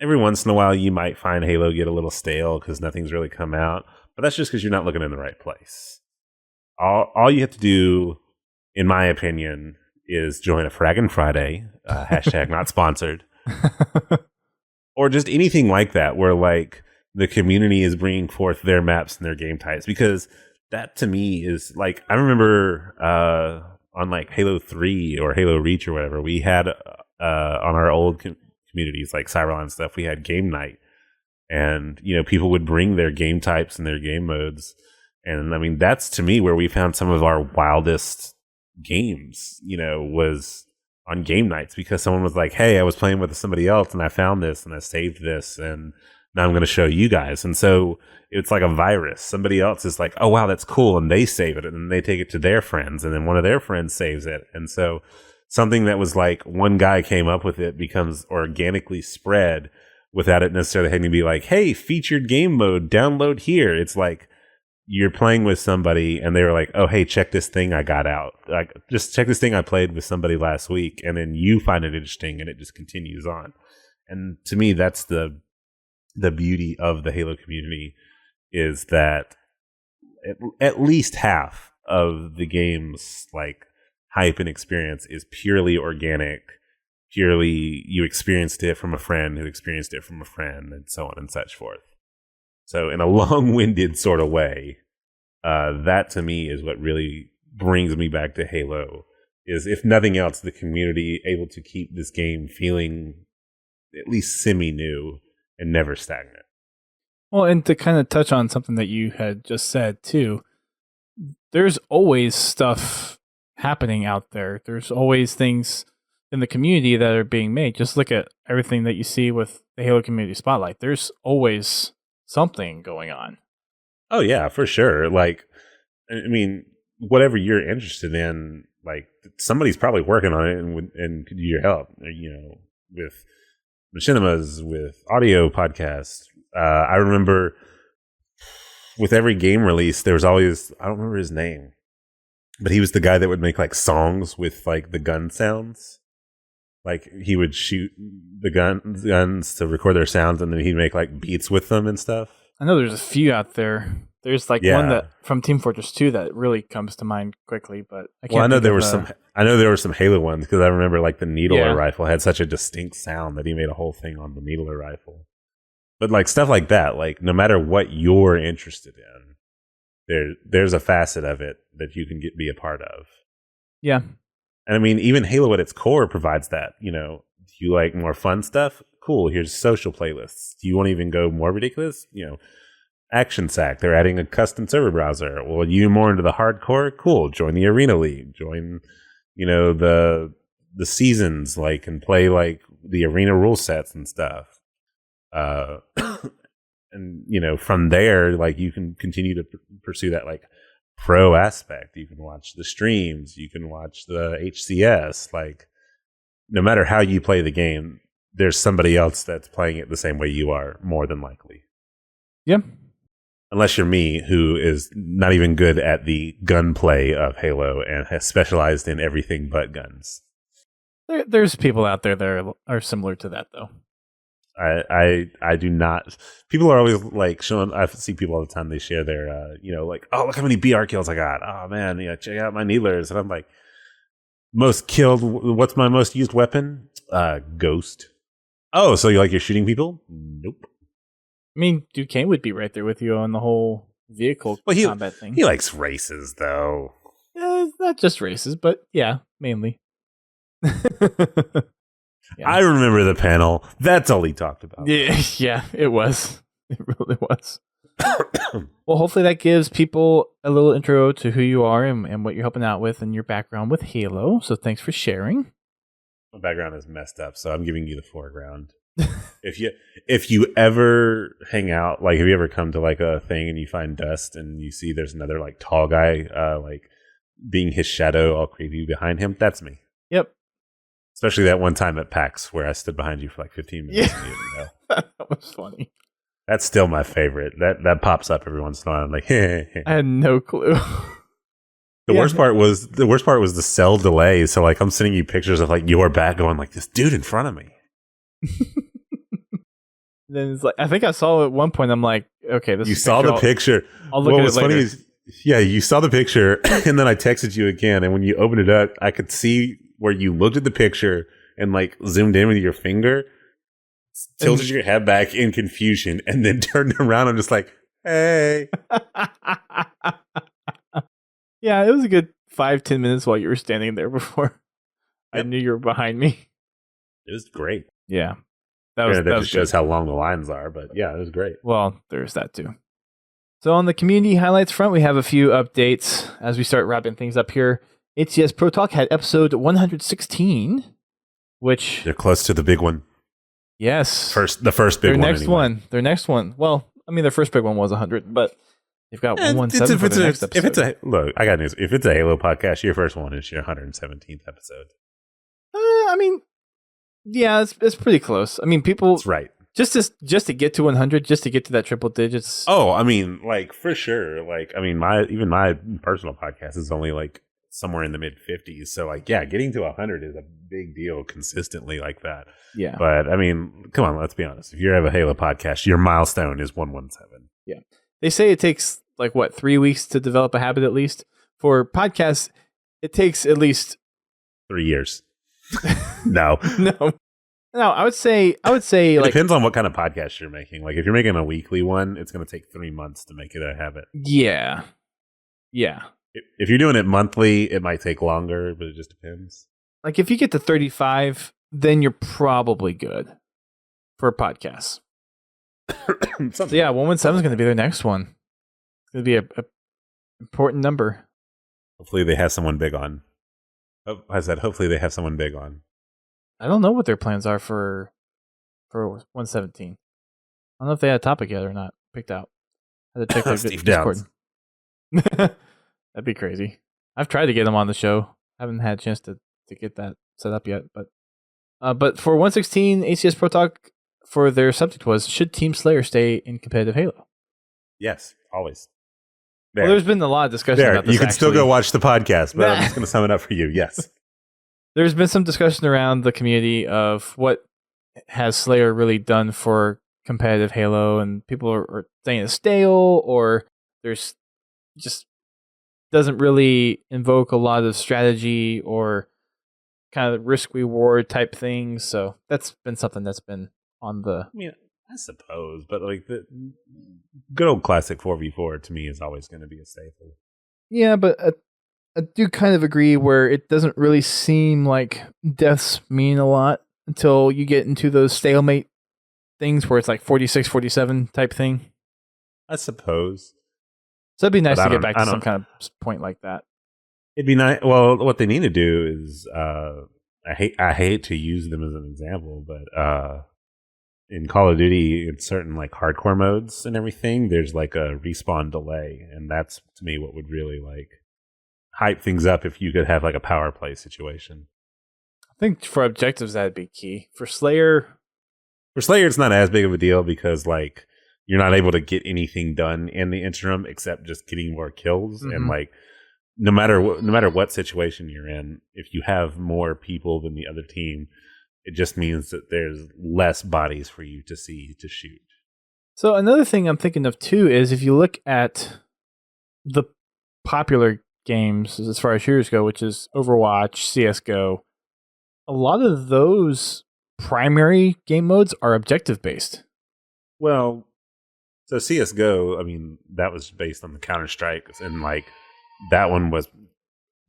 every once in a while, you might find Halo get a little stale because nothing's really come out, but that's just because you're not looking in the right place. All you have to do, in my opinion, is join a Fraggin' Friday, hashtag not sponsored, or just anything like that, where like the community is bringing forth their maps and their game types, because that to me is like, I remember on like Halo 3 or Halo Reach or whatever, we had on our old communities like Cyril and stuff, we had game night, and people would bring their game types and their game modes, and I mean that's to me where we found some of our wildest games, was on game nights, because someone was like, hey, I was playing with somebody else and I found this and I saved this and now I'm going to show you guys. And so it's like a virus. Somebody else is like, oh wow, that's cool, and they save it and then they take it to their friends and then one of their friends saves it. And so something that was like one guy came up with it becomes organically spread without it necessarily having to be like, hey, featured game mode, download here. It's like you're playing with somebody and they were like, oh, hey, check this thing I got out. Like, just check this thing I played with somebody last week. And then you find it interesting and it just continues on. And to me, that's the beauty of the Halo community, is that at least half of the game's like hype and experience is purely organic, purely you experienced it from a friend who experienced it from a friend, and so on and such forth. So in a long-winded sort of way, that to me is what really brings me back to Halo, is if nothing else, the community able to keep this game feeling at least semi-new and never stagnant. Well, and to kind of touch on something that you had just said too, there's always stuff happening out there. There's always things in the community that are being made. Just look at everything that you see with the Halo Community Spotlight. There's always something going on. Oh yeah, for sure. Like, I mean, whatever you're interested in, like somebody's probably working on it and could use your help, with machinimas, with audio podcasts. I remember with every game release, there was always, I don't remember his name, but he was the guy that would make like songs with like the gun sounds. Like he would shoot the guns to record their sounds, and then he'd make like beats with them and stuff. I know there's a few out there. There's like one that from Team Fortress 2 that really comes to mind quickly, but I can't. Well, I know there were some Halo ones because I remember like the needler rifle had such a distinct sound that he made a whole thing on the needler rifle. But like stuff like that, like no matter what you're interested in, there's a facet of it that you can be a part of. Yeah. And I mean, even Halo at its core provides that. You know, do you like more fun stuff? Cool. Here's social playlists. Do you want to even go more ridiculous? You know, Action Sack. They're adding a custom server browser. Well, you more into the hardcore? Cool. Join the Arena League. Join, you know, the seasons, like, and play like the arena rule sets and stuff. And you know, from there, like you can continue to pursue that like pro aspect. You can watch the streams, you can watch the HCS. Like, no matter how you play the game, there's somebody else that's playing it the same way you are, more than likely. Yep. Unless you're me, who is not even good at the gunplay of Halo and has specialized in everything but guns. There's people out there that are similar to that, though. I do not. People are always like showing. I see people all the time. They share their, you know, like, oh, look how many BR kills I got. Oh man, yeah, check out my needlers. And I'm like, most killed. What's my most used weapon? Ghost. Oh, so you're shooting people? Nope. I mean, Duquesne would be right there with you on the whole vehicle combat thing. He likes races, though. Not just races, but yeah, mainly. Yeah. I remember the panel. That's all he talked about. Yeah, it was. It really was. Well, hopefully that gives people a little intro to who you are and what you're helping out with and your background with Halo. So thanks for sharing. My background is messed up, so I'm giving you the foreground. If you ever hang out, like, have you ever come to like a thing and you find dust and you see there's another like tall guy, like being his shadow all creepy behind him? That's me. Yep. Especially that one time at PAX where I stood behind you for like 15 minutes. Yeah. And you didn't know. That was funny. That's still my favorite. That pops up every once in a while. I'm like, I had no clue. The worst part was the cell delay. So like I'm sending you pictures of like your back going like this dude in front of me. Then it's like I think I saw at one point. I'm like, okay, this. You saw the picture. I'll look at it later. Funny is, yeah, you saw the picture, and then I texted you again. And when you opened it up, I could see where you looked at the picture and like zoomed in with your finger, tilted your head back in confusion, and then turned around. I'm just like, hey. Yeah, it was a good 5-10 minutes while you were standing there before I knew you were behind me. It was great. Yeah. That just shows how long the lines are, but yeah, it was great. Well, there's that too. So on the community highlights front, we have a few updates as we start wrapping things up here. ATS Pro Talk had episode 116, which... They're close to the big one. Yes. The first big one. Their next one. Well, I mean, their first big one was 100, but they've got 117 for the next episode. Look, I got news. If it's a Halo podcast, your first one is your 117th episode. I mean, yeah, it's pretty close. I mean, people... That's right. Just to get to 100, just to get to that triple digits. Oh, I mean, like, for sure. Like, I mean, my personal podcast is only like somewhere in the mid 50s. So like, yeah, getting to 100 is a big deal consistently like that. Yeah. But I mean, come on, let's be honest. If you have a Halo podcast, your milestone is 117. Yeah. They say it takes like 3 weeks to develop a habit at least. For podcasts, it takes at least 3 years. No. No, I would say it like depends on what kind of podcast you're making. Like if you're making a weekly one, it's going to take 3 months to make it a habit. Yeah. If you're doing it monthly, it might take longer, but it just depends. Like if you get to 35, then you're probably good for podcasts. So yeah, 117 is going to be their next one. It's going to be a important number. Hopefully they have someone big on. I said hopefully they have someone big on. I don't know what their plans are for 117. I don't know if they had a topic yet or not picked out. I had to check their Discord. That'd be crazy. I've tried to get them on the show. I haven't had a chance to get that set up yet, but But for 116, ACS Pro Talk for their subject was, should Team Slayer stay in competitive Halo? Yes, always. Well, there's been a lot of discussion about this. You can still go watch the podcast, but I'm just going to sum it up for you. Yes. There's been some discussion around the community of what has Slayer really done for competitive Halo, and people are saying it's stale, or there's just doesn't really invoke a lot of strategy or kind of risk reward type things. So that's been something that's been on the. I mean, I suppose, but like the good old classic 4v4 to me is always going to be a staple. Yeah, but I do kind of agree where it doesn't really seem like deaths mean a lot until you get into those stalemate things where it's like 46-47 type thing. I suppose. So it'd be nice to get back to some kind of point like that. It'd be nice. Well, what they need to do is, I hate to use them as an example, but in Call of Duty, in certain like hardcore modes and everything, there's like a respawn delay, and that's to me what would really like hype things up if you could have like a power play situation. I think for objectives that'd be key. For Slayer, it's not as big of a deal because like you're not able to get anything done in the interim except just getting more kills, and like no matter what situation you're in, if you have more people than the other team, it just means that there's less bodies for you to see to shoot. So another thing I'm thinking of too is if you look at the popular games as far as shooters go, which is Overwatch, CSGO, a lot of those primary game modes are objective based. Well, so CSGO, I mean, that was based on the Counter-Strike, and like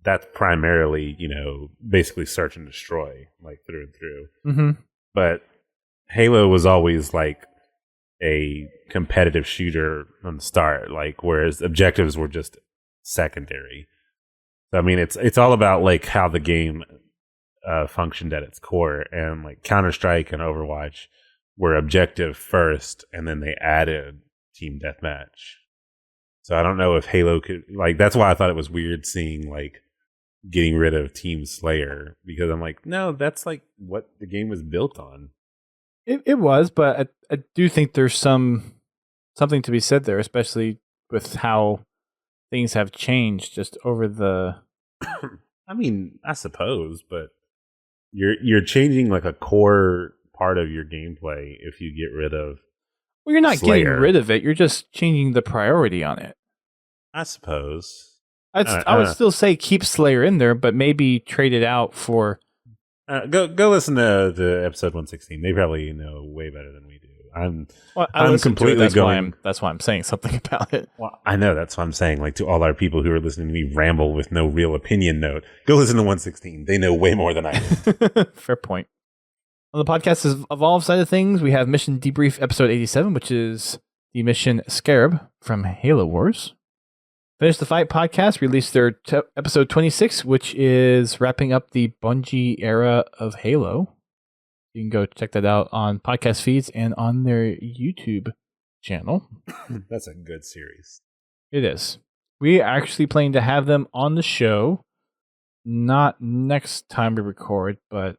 that's primarily, basically search and destroy, like through and through. Mm-hmm. But Halo was always like a competitive shooter from the start, like whereas objectives were just secondary. So, I mean, it's all about like how the game functioned at its core, and like Counter-Strike and Overwatch were objective first, and then they added team deathmatch. So I don't know if Halo could, like, that's why I thought it was weird seeing like getting rid of Team Slayer, because I'm like, no, that's like what the game was built on. It was, but I do think there's something to be said there, especially with how things have changed just over the. I mean, I suppose, but you're changing like a core part of your gameplay if you get rid of. Well, you're not Slayer. getting rid of it. You're just changing the priority on it. I suppose. I would still say keep Slayer in there, but maybe trade it out for. Go listen to episode 116. They probably know way better than we do. I'm completely going. That's why I'm saying something about it. Well, I know, that's what I'm saying. Like, to all our people who are listening to me ramble with no real opinion note, go listen to 116. They know way more than I do. Fair point. On the podcast's Evolve side of things, we have Mission Debrief episode 87, which is the mission Scarab from Halo Wars. Finish the Fight podcast released their episode 26, which is wrapping up the Bungie era of Halo. You can go check that out on podcast feeds and on their YouTube channel. That's a good series. It is. We are actually planning to have them on the show, not next time we record, but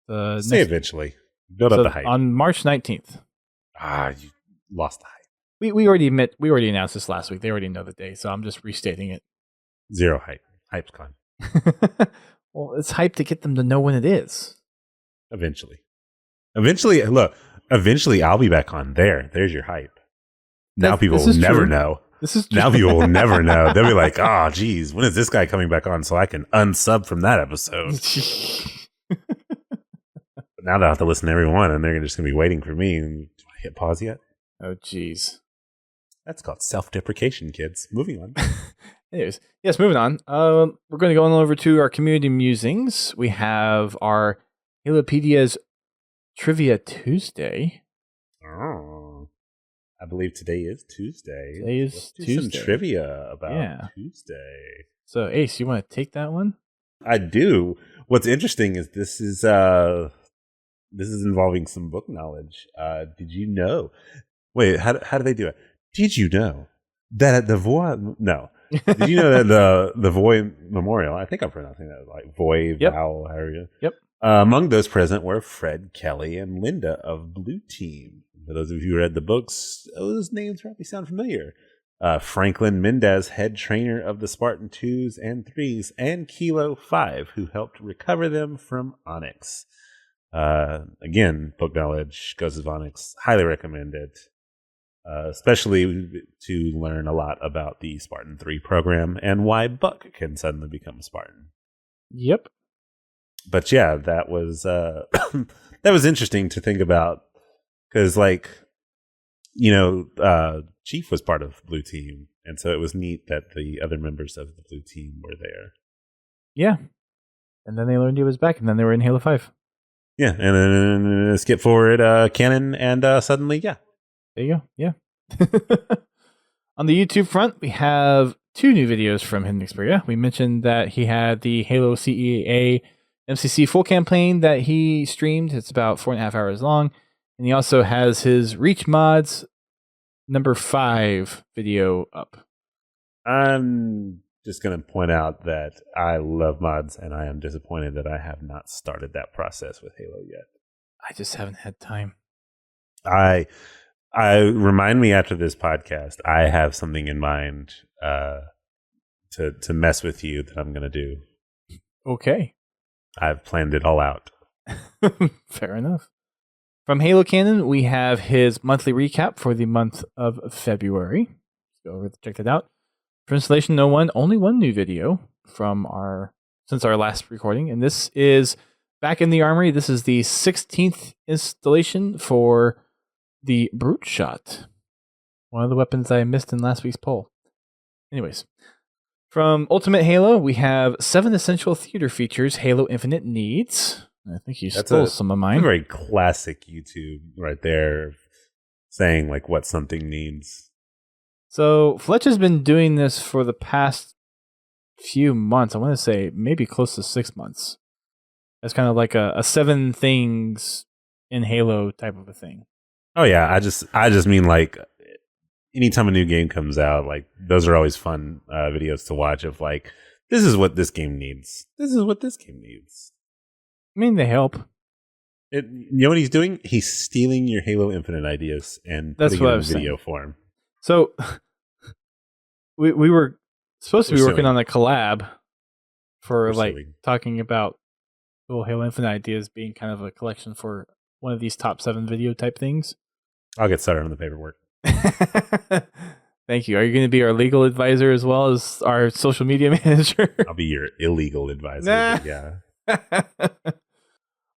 eventually. Build up the hype. On March 19th. You lost the hype. We already announced this last week. They already know the day, so I'm just restating it. Zero hype. Hype's gone. Well, it's hype to get them to know when it is. Eventually, I'll be back on there. There's your hype. Now people will never know. This is true. Now people will never know. They'll be like, "Oh, geez, when is this guy coming back on so I can unsub from that episode?" But now they'll have to listen to everyone, and they're just going to be waiting for me. And do I hit pause yet? Oh, geez. That's called self-deprecation, kids. Moving on. Anyways, yes, moving on. We're going to go on over to our community musings. We have our Halopedia's Trivia Tuesday. Oh, I believe today is Tuesday. Let's do some trivia about Tuesday. So, Ace, you want to take that one? I do. What's interesting is this is involving some book knowledge. Did you know? Wait, how do they do it? Did you know that at the Did you know that the Voy Memorial? I think I'm pronouncing that like Voy, yep. Vowel, however you. Yep. Among those present were Fred, Kelly, and Linda of Blue Team. For those of you who read the books, those names probably sound familiar. Franklin Mendez, head trainer of the Spartan 2s and 3s, and Kilo 5, who helped recover them from Onyx. Again, book knowledge, Ghosts of Onyx, highly recommend it. Especially to learn a lot about the Spartan 3 program and why Buck can suddenly become a Spartan. Yep. But yeah, that was that was interesting to think about because, like, you know, Chief was part of Blue Team, and so it was neat that the other members of the Blue Team were there. Yeah, and then they learned he was back, and then they were in Halo 5. Yeah, and then skip forward canon, and suddenly, yeah. There you go. Yeah. On the YouTube front, we have 2 new videos from Hidden Xperia. We mentioned that he had the Halo CEA MCC full campaign that he streamed. It's about 4.5 hours long. And he also has his Reach Mods number 5 video up. I'm just going to point out that I love mods, and I am disappointed that I have not started that process with Halo yet. I just haven't had time. I remind me after this podcast. I have something in mind to mess with you that I'm going to do. Okay. I've planned it all out. Fair enough. From Halo Canon, we have his monthly recap for the month of February. Let's go over and check that out. For Installation No 1, only one new video from since our last recording, and this is Back in the Armory. This is the 16th installation for the Brute Shot, one of the weapons I missed in last week's poll. Anyways, from Ultimate Halo, we have 7 essential theater features Halo Infinite needs. I think you stole some of mine. A very classic YouTube right there, saying like what something needs. So Fletch has been doing this for the past few months. I want to say maybe close to 6 months. That's kind of like a 7 things in Halo type of a thing. Oh yeah, I just mean like anytime a new game comes out, like those are always fun videos to watch of like, this is what this game needs. This is what this game needs. I mean, they help. You know what he's doing? He's stealing your Halo Infinite ideas and putting it in video form. So we were supposed to be working on a collab for talking about little Halo Infinite ideas being kind of a collection for one of these top 7 video type things. I'll get started on the paperwork. Thank you. Are you going to be our legal advisor as well as our social media manager? I'll be your illegal advisor. Yeah.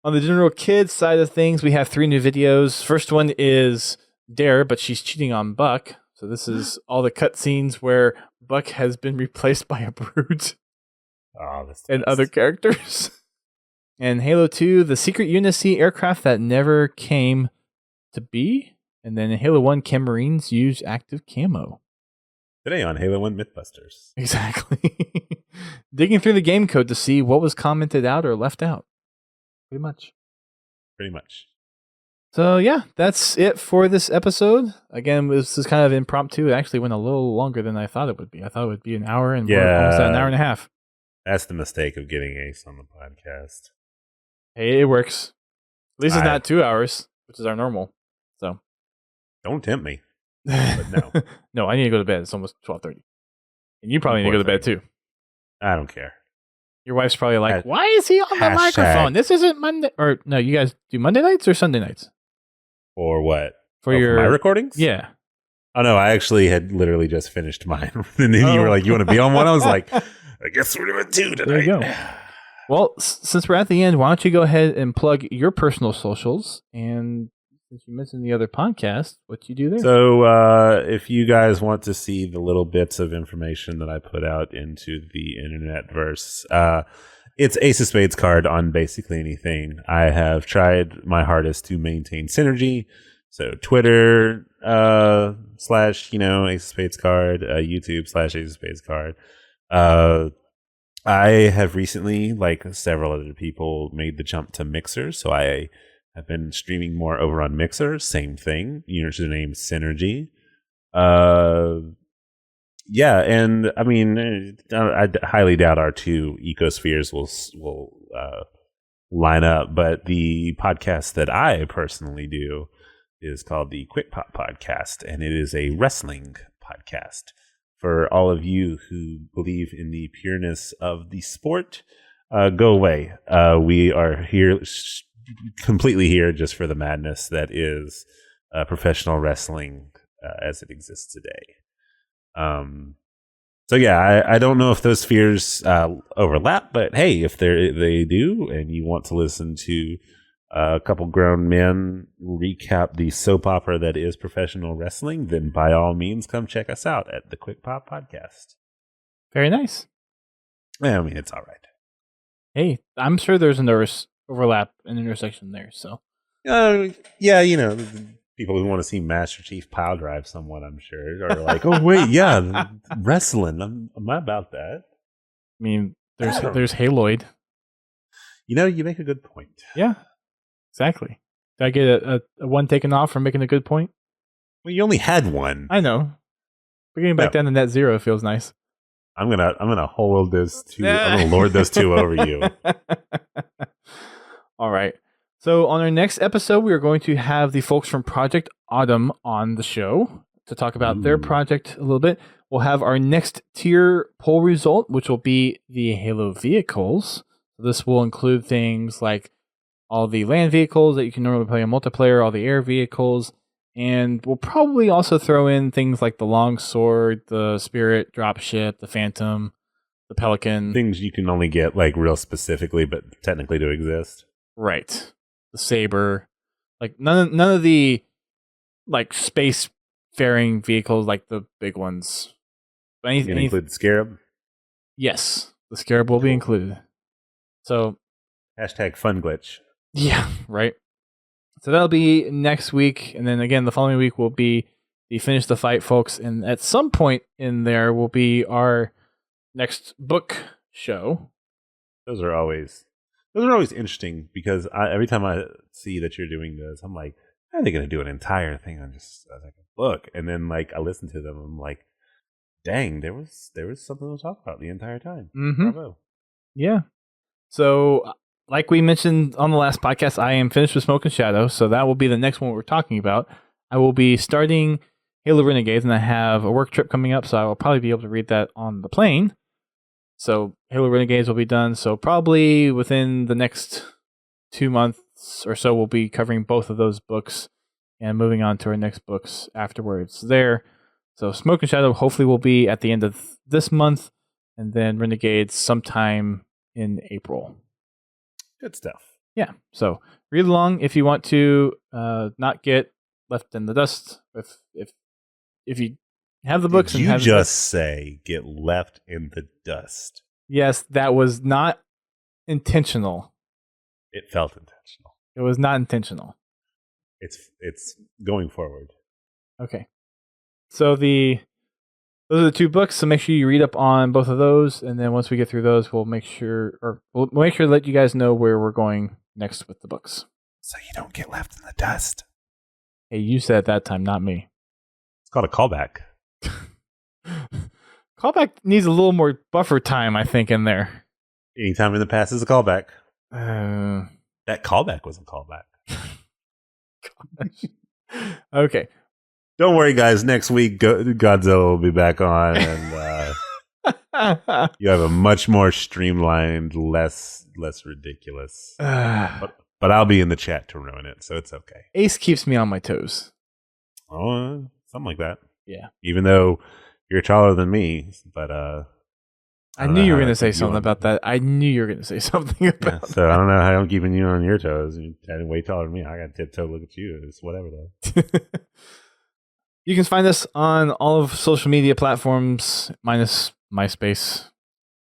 On the general kids side of things, we have 3 new videos. First one is Dare, but she's cheating on Buck. So this is all the cutscenes where Buck has been replaced by a brute. Oh, that's and other characters. And Halo 2, the secret Unity aircraft that never came to be. And then in Halo 1, Chem Marines use active camo. Today on Halo 1 Mythbusters. Exactly. Digging through the game code to see what was commented out or left out. Pretty much. So yeah, that's it for this episode. Again, this is kind of impromptu. It actually went a little longer than I thought it would be. I thought it would be an hour and we're almost at an hour and a half. That's the mistake of getting Ace on the podcast. Hey, it works. At least it's not 2 hours, which is our normal. So don't tempt me. But no. No, I need to go to bed. It's almost 12:30. And you probably need to go to bed too. I don't care. Your wife's probably like, why is he on the microphone? This isn't Monday. Or no, you guys do Monday nights or Sunday nights? For what? For for my recordings? Yeah. Oh, no, I actually had literally just finished mine. And then you were like, you want to be on one? I was like, I guess we're doing 2 tonight. There you go. Well, since we're at the end, why don't you go ahead and plug your personal socials? And since you mentioned the other podcast, what you do there? So if you guys want to see the little bits of information that I put out into the internetverse, it's AceofSpadesCard on basically anything. I have tried my hardest to maintain synergy. So Twitter / AceofSpadesCard, YouTube / AceofSpadesCard. I have recently, like several other people, made the jump to Mixer. So I have been streaming more over on Mixer. Same thing. Username Synergy. Yeah, and I mean, I highly doubt our 2 ecospheres will line up. But the podcast that I personally do is called the Quick Pop Podcast, and it is a wrestling podcast for all of you who believe in the pureness of the sport. Go away. We are here, completely here, just for the madness that is professional wrestling as it exists today. So yeah, I don't know if those spheres overlap, but hey, if they do, and you want to listen to a couple grown men recap the soap opera that is professional wrestling, then by all means, come check us out at the Quick Pop Podcast. Very nice. I mean, it's all right. Hey, I'm sure there's an overlap and intersection there. So, yeah, you know, people who want to see Master Chief pile drive someone, I'm sure, are like, oh wait, yeah, wrestling. I'm about that. I mean, there's Haloid. You know, you make a good point. Yeah. Exactly. Did I get a one taken off for making a good point? Well, you only had one. I know. But getting back down to net zero feels nice. I'm gonna hold those two. I'm gonna lord those two over you. All right. So on our next episode, we are going to have the folks from Project Autumn on the show to talk about their project a little bit. We'll have our next tier poll result, which will be the Halo vehicles. This will include things like all the land vehicles that you can normally play in multiplayer, all the air vehicles, and we'll probably also throw in things like the Longsword, the Spirit, Dropship, the Phantom, the Pelican. Things you can only get like real specifically, but technically do exist. Right. The Saber. Like none of the like space-faring vehicles like the big ones. You can include the Scarab? Yes. The Scarab will be included. So hashtag fun glitch. Yeah, right. So that'll be next week, and then again the following week will be the Finish the Fight folks, and at some point in there will be our next book show. Those are always interesting because every time I see that you're doing this, I'm like, are they going to do an entire thing on just like a book? And then like I listen to them, I'm like, dang, there was something to talk about the entire time. Mm-hmm. Bravo. Yeah. So, like we mentioned on the last podcast, I am finished with Smoke and Shadow, so that will be the next one we're talking about. I will be starting Halo Renegades, and I have a work trip coming up, so I will probably be able to read that on the plane. So, Halo Renegades will be done, so probably within the next 2 months or so, we'll be covering both of those books and moving on to our next books afterwards there. So, Smoke and Shadow hopefully will be at the end of this month, and then Renegades sometime in April. Good stuff. Yeah. So read along if you want to not get left in the dust. If you have the books, Did and you have just say get left in the dust? Yes, that was not intentional. It felt intentional. It was not intentional. It's going forward. Okay. So those are the two books, so make sure you read up on both of those, and then once we get through those, we'll make sure to let you guys know where we're going next with the books. So you don't get left in the dust. Hey, you said it that time, not me. It's called a callback. Callback needs a little more buffer time, I think, in there. Anytime in the past is a callback. That callback was a callback. Okay. Don't worry, guys. Next week, Godzilla will be back on, and you have a much more streamlined, less ridiculous. But I'll be in the chat to ruin it, so it's okay. Ace keeps me on my toes. Oh, something like that. Yeah. Even though you're taller than me, but I knew you were going to say something about that. I knew you were going to say something about that. So I don't know how I'm keeping you on your toes. You're way taller than me. I got to tiptoe look at you. It's whatever, though. You can find us on all of social media platforms, minus MySpace,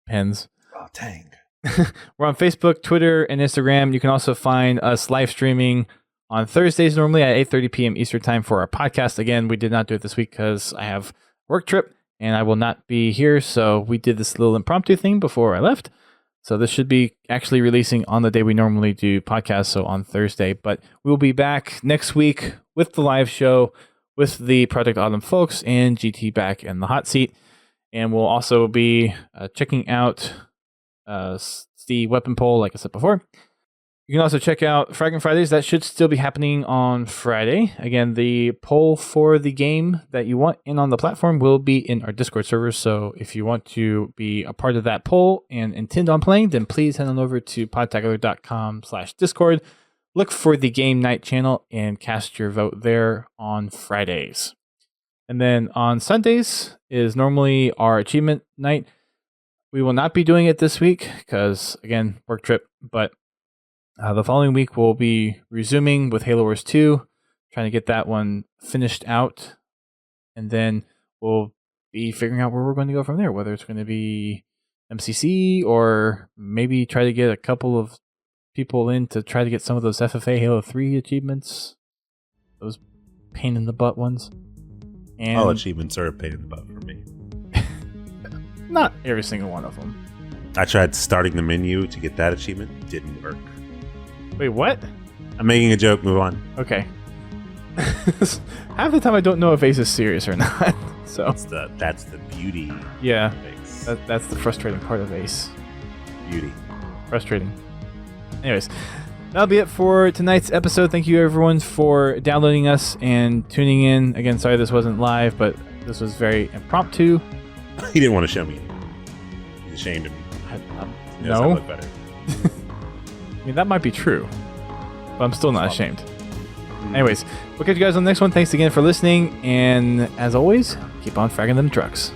pens. Oh, dang. We're on Facebook, Twitter, and Instagram. You can also find us live streaming on Thursdays normally at 8:30 p.m. Eastern Time for our podcast. Again, we did not do it this week because I have work trip and I will not be here. So we did this little impromptu thing before I left. So this should be actually releasing on the day we normally do podcasts, so on Thursday. But we'll be back next week with the live show with the Project Autumn folks and GT back in the hot seat. And we'll also be checking out the weapon poll, like I said before. You can also check out Fragging Fridays. That should still be happening on Friday. Again, the poll for the game that you want in on the platform will be in our Discord server. So if you want to be a part of that poll and intend on playing, then please head on over to podtacular.com/Discord. Look for the game night channel and cast your vote there on Fridays. And then on Sundays is normally our achievement night. We will not be doing it this week because, again, work trip, but the following week, we'll be resuming with Halo Wars 2, trying to get that one finished out. And then we'll be figuring out where we're going to go from there, whether it's going to be MCC or maybe try to get a couple of people in to try to get some of those FFA Halo 3 achievements, those pain in the butt ones. And all achievements are a pain in the butt for me. Not every single one of them. I tried starting the menu to get that achievement. Didn't work. Wait, what? I'm making a joke. Move on. Okay. Half the time I don't know if Ace is serious or not. So that's the beauty. Yeah, of Ace. that's the frustrating part of Ace. Beauty. Frustrating. Anyways, that'll be it for tonight's episode. Thank you everyone for downloading us and tuning in. Again, sorry this wasn't live, but this was very impromptu. He didn't want to show me. He's ashamed of me. No. I look better. I mean, that might be true, but I'm still not ashamed. Anyways, we'll catch you guys on the next one. Thanks again for listening, and as always, keep on fragging them trucks.